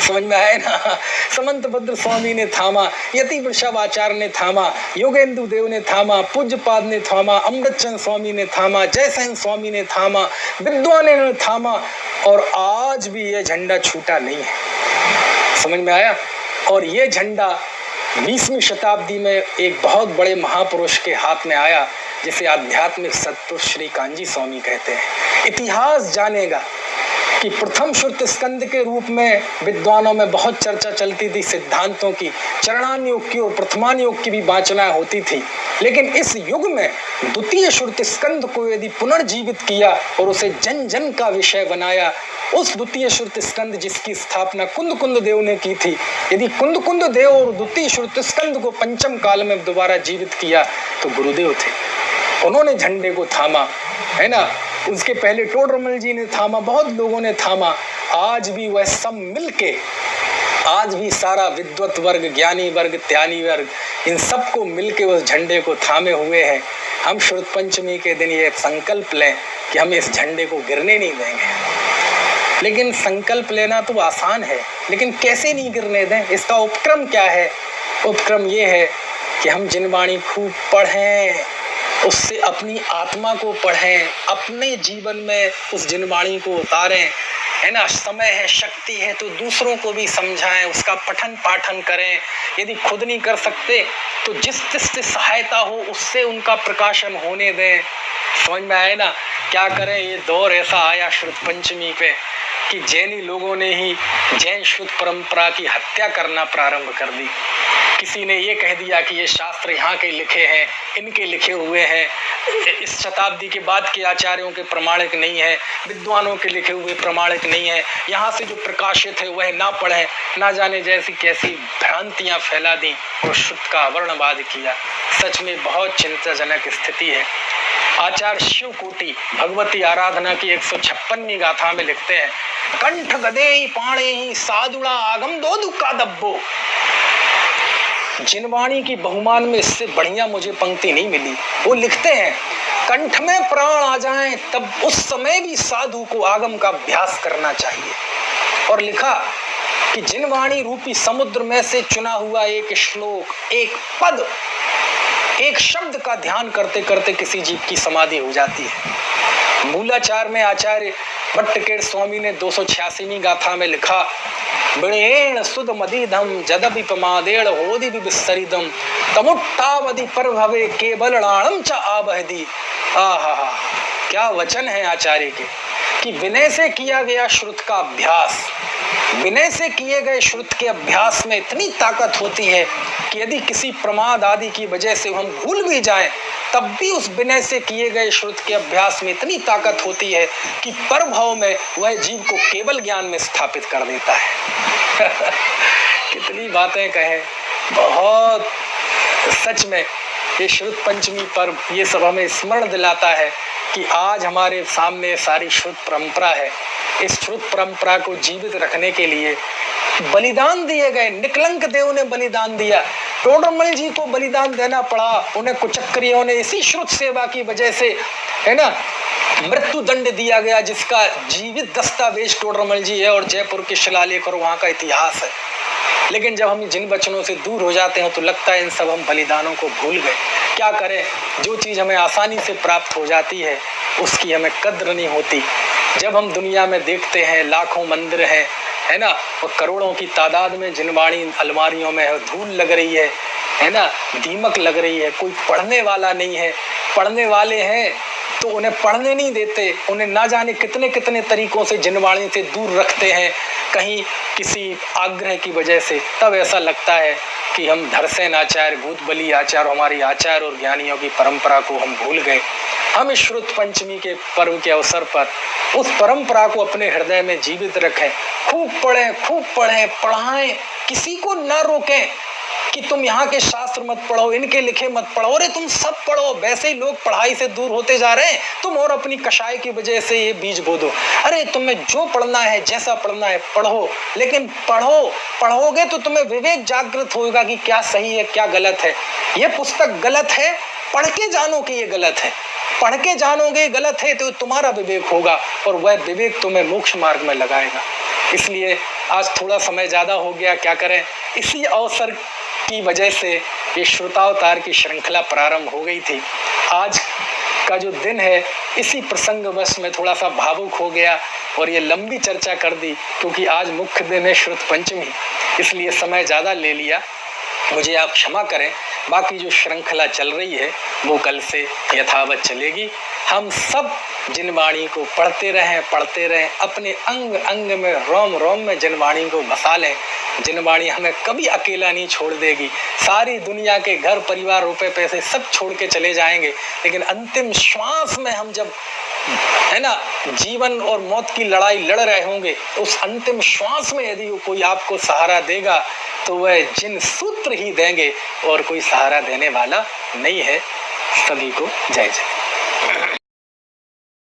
S1: समझ में आए ना, समंत भद्र स्वामी ने थामा, यति वृषभ आचार्य ने थामा, योगेंदु देव ने थामा, पूज्यपाद ने थामा, अमृतचंद स्वामी ने थामा, जयसेन स्वामी ने थामा, विद्वान ने थामा, और आज भी ये झंडा छूटा नहीं है। समझ में आया। और ये झंडा 20वीं शताब्दी में एक बहुत बड़े महापुरुष के हाथ में आया, जिसे आध्यात्मिक सत्पुरुष श्री कांजी स्वामी कहते हैं। इतिहास जानेगा कि प्रथम श्रुत स्कंद के रूप में विद्वानों में बहुत चर्चा चलती थी, सिद्धांतों की, चरणान योग की और प्रथमान योग की भी वाचना होती थी, लेकिन इस युग में द्वितीय श्रुत स्कंद को यदि पुनर्जीवित किया और उसे जन जन का विषय बनाया, उस द्वितीय श्रुत स्कंद जिसकी स्थापना कुंद कुंद देव ने की थी, यदि कुंद कुंद देव और द्वितीय श्रुत स्कंद को पंचम काल में दोबारा जीवित किया तो गुरुदेव थे, उन्होंने झंडे को थामा, है ना। उसके पहले टोडरमल जी ने थामा, बहुत लोगों ने थामा। आज भी वह सब मिलके आज भी सारा विद्वत वर्ग, ज्ञानी वर्ग, त्यानी वर्ग, इन सबको मिलके उस झंडे को थामे हुए हैं। हम श्रुत पंचमी के दिन ये संकल्प लें कि हम इस झंडे को गिरने नहीं देंगे। लेकिन संकल्प लेना तो आसान है, लेकिन कैसे नहीं गिरने दें, इसका उपक्रम क्या है? उपक्रम ये है कि हम जिनवाणी खूब पढ़ें, उससे अपनी आत्मा को पढ़ें, अपने जीवन में उस जिनवाणी को उतारें, है ना। समय है, शक्ति है तो दूसरों को भी समझाएं, उसका पठन पाठन करें। यदि खुद नहीं कर सकते तो जिस जिससे सहायता हो उससे उनका प्रकाशन होने दें। समझ में आए ना? क्या करें, ये दौर ऐसा आया श्रुत पंचमी पे कि जैनी लोगों ने ही जैन श्रुत परंपरा की हत्या करना प्रारंभ कर दी। किसी ने ये कह दिया कि ये शास्त्र यहाँ के लिखे हैं, इनके लिखे हुए हैं, इस शताब्दी के बाद के आचार्यों के प्रमाणिक नहीं है, विद्वानों के लिखे हुए प्रमाणिक नहीं है, यहाँ से जो प्रकाशित है वह ना पढ़ें, ना जाने जैसी कैसी भ्रांतियाँ फैला दी और शुद्ध का वर्णवाद किया। सच में बहुत चिंताजनक स्थिति है। आचार्य शिव कोटि भगवती आराधना की 156वीं गाथा में लिखते हैं, कंठ गदे ही पाणे ही साधुड़ा आगम दो दुक्का दब्बो। जिनवाणी की बहुमान में इससे बढ़िया मुझे पंक्ति नहीं मिली। वो लिखते हैं, कंठ में प्राण आ जाएं तब उस समय भी साधु को आगम का अभ्यास करना चाहिए। और लिखा कि जिनवाणी रूपी समुद्र में से चुना हुआ एक श्लोक, एक पद, एक शब्द का ध्यान करते करते किसी जीव की समाधि हो जाती है। मूलाचार में आचार्य भट्टकेर स्वामी ने 286वीं गाथा में लिखा, बिणेण सुद मदीधम जदपि प्रमादेण होदि विस्तरिदम तमुट्टावधि परभवे केवलणाणम च आबहदी। आहा, क्या वचन है आचार्य के कि विनय से किया गया श्रुत का अभ्यास, विनय से किए गए श्रुत के अभ्यास में इतनी ताकत होती है कि यदि किसी प्रमाद आदि की वजह से हम भूल भी जाएं तब भी उस विनय से किए गए श्रुत के अभ्यास में इतनी ताकत होती है कि परभाव में वह जीव को केवल ज्ञान में स्थापित कर देता है। कितनी बातें कहें, बहुत सच में ये श्रुत पंचमी पर्व ये सब हमें स्मरण दिलाता है कि आज हमारे सामने सारी श्रुत परंपरा है। इस श्रुत परंपरा को जीवित रखने के लिए बलिदान दिए गए, निकलंक देव ने बलिदान दिया, टोडरमल जी को बलिदान देना पड़ा, उन्हें कुचक्रियों ने इसी श्रुत सेवा की वजह से, है ना, मृत्यु दंड दिया गया, जिसका जीवित दस्तावेज टोडरमल जी है और जयपुर के शिलालेख और वहाँ का इतिहास है। लेकिन जब हम जिन वचनों से दूर हो जाते हैं तो लगता है इन सब हम बलिदानों को भूल गए। क्या करें, जो चीज़ हमें आसानी से प्राप्त हो जाती है उसकी हमें कद्र नहीं होती। जब हम दुनिया में देखते हैं लाखों मंदिर हैं, है ना, और करोड़ों की तादाद में जिनवाणी अलमारियों में धूल लग रही है ना, दीमक लग रही है, कोई पढ़ने वाला नहीं है, पढ़ने वाले हैं तो उन्हें पढ़ने नहीं देते, उन्हें ना जाने कितने कितने तरीकों से जिनवाणी से दूर रखते हैं, कहीं किसी आग्रह की वजह से। तब ऐसा लगता है कि हम धरसेन आचार्य, भूतबली आचार्य, हमारी आचार्य और ज्ञानियों की परंपरा को हम भूल गए। हम इस श्रुत पंचमी के पर्व के अवसर पर उस परंपरा को अपने हृदय में जीवित रखें, खूब पढ़ें, पढ़ाएं, किसी को न रोकें कि तुम यहाँ के शास्त्र मत पढ़ो, इनके लिखे मत पढ़ो। अरे तुम सब पढ़ो, वैसे ही लोग पढ़ाई से दूर होते जा रहे हैं, तुम और अपनी कषाय की वजह से ये बीज बो दो। अरे तुम्हें जो पढ़ना है, जैसा पढ़ना है पढ़ो, लेकिन पढ़ोगे तो तुम्हें विवेक जागृत होगा कि क्या सही है क्या गलत है। ये पुस्तक गलत है, पढ़ के जानो कि ये गलत है, पढ़ के जानोगे गलत है तो तुम्हारा विवेक होगा और वह विवेक तुम्हें मोक्ष मार्ग में लगाएगा। इसलिए आज थोड़ा समय ज़्यादा हो गया, क्या करें, इसी अवसर की वजह से ये श्रोतावतार की श्रृंखला प्रारंभ हो गई थी। आज का जो दिन है इसी प्रसंगवश में थोड़ा सा भावुक हो गया और ये लंबी चर्चा कर दी, क्योंकि आज मुख्य दिन है श्रुत पंचमी, इसलिए समय ज़्यादा ले लिया, मुझे आप क्षमा करें। बाकी जो श्रृंखला चल रही है वो कल से यथावत चलेगी। हम सब जिनवाणी को पढ़ते रहें, अपने अंग अंग में, रोम रोम में जिनवाणी को बसा लें। जिनवाणी हमें कभी अकेला नहीं छोड़ देगी। सारी दुनिया के घर परिवार रुपए पैसे सब छोड़ के चले जाएंगे, लेकिन अंतिम श्वास में हम जब, है ना, जीवन और मौत की लड़ाई लड़ रहे होंगे, उस अंतिम श्वास में यदि कोई आपको सहारा देगा तो वह जिन सूत्र ही देंगे और कोई सहारा देने वाला नहीं है। सभी को जय जय।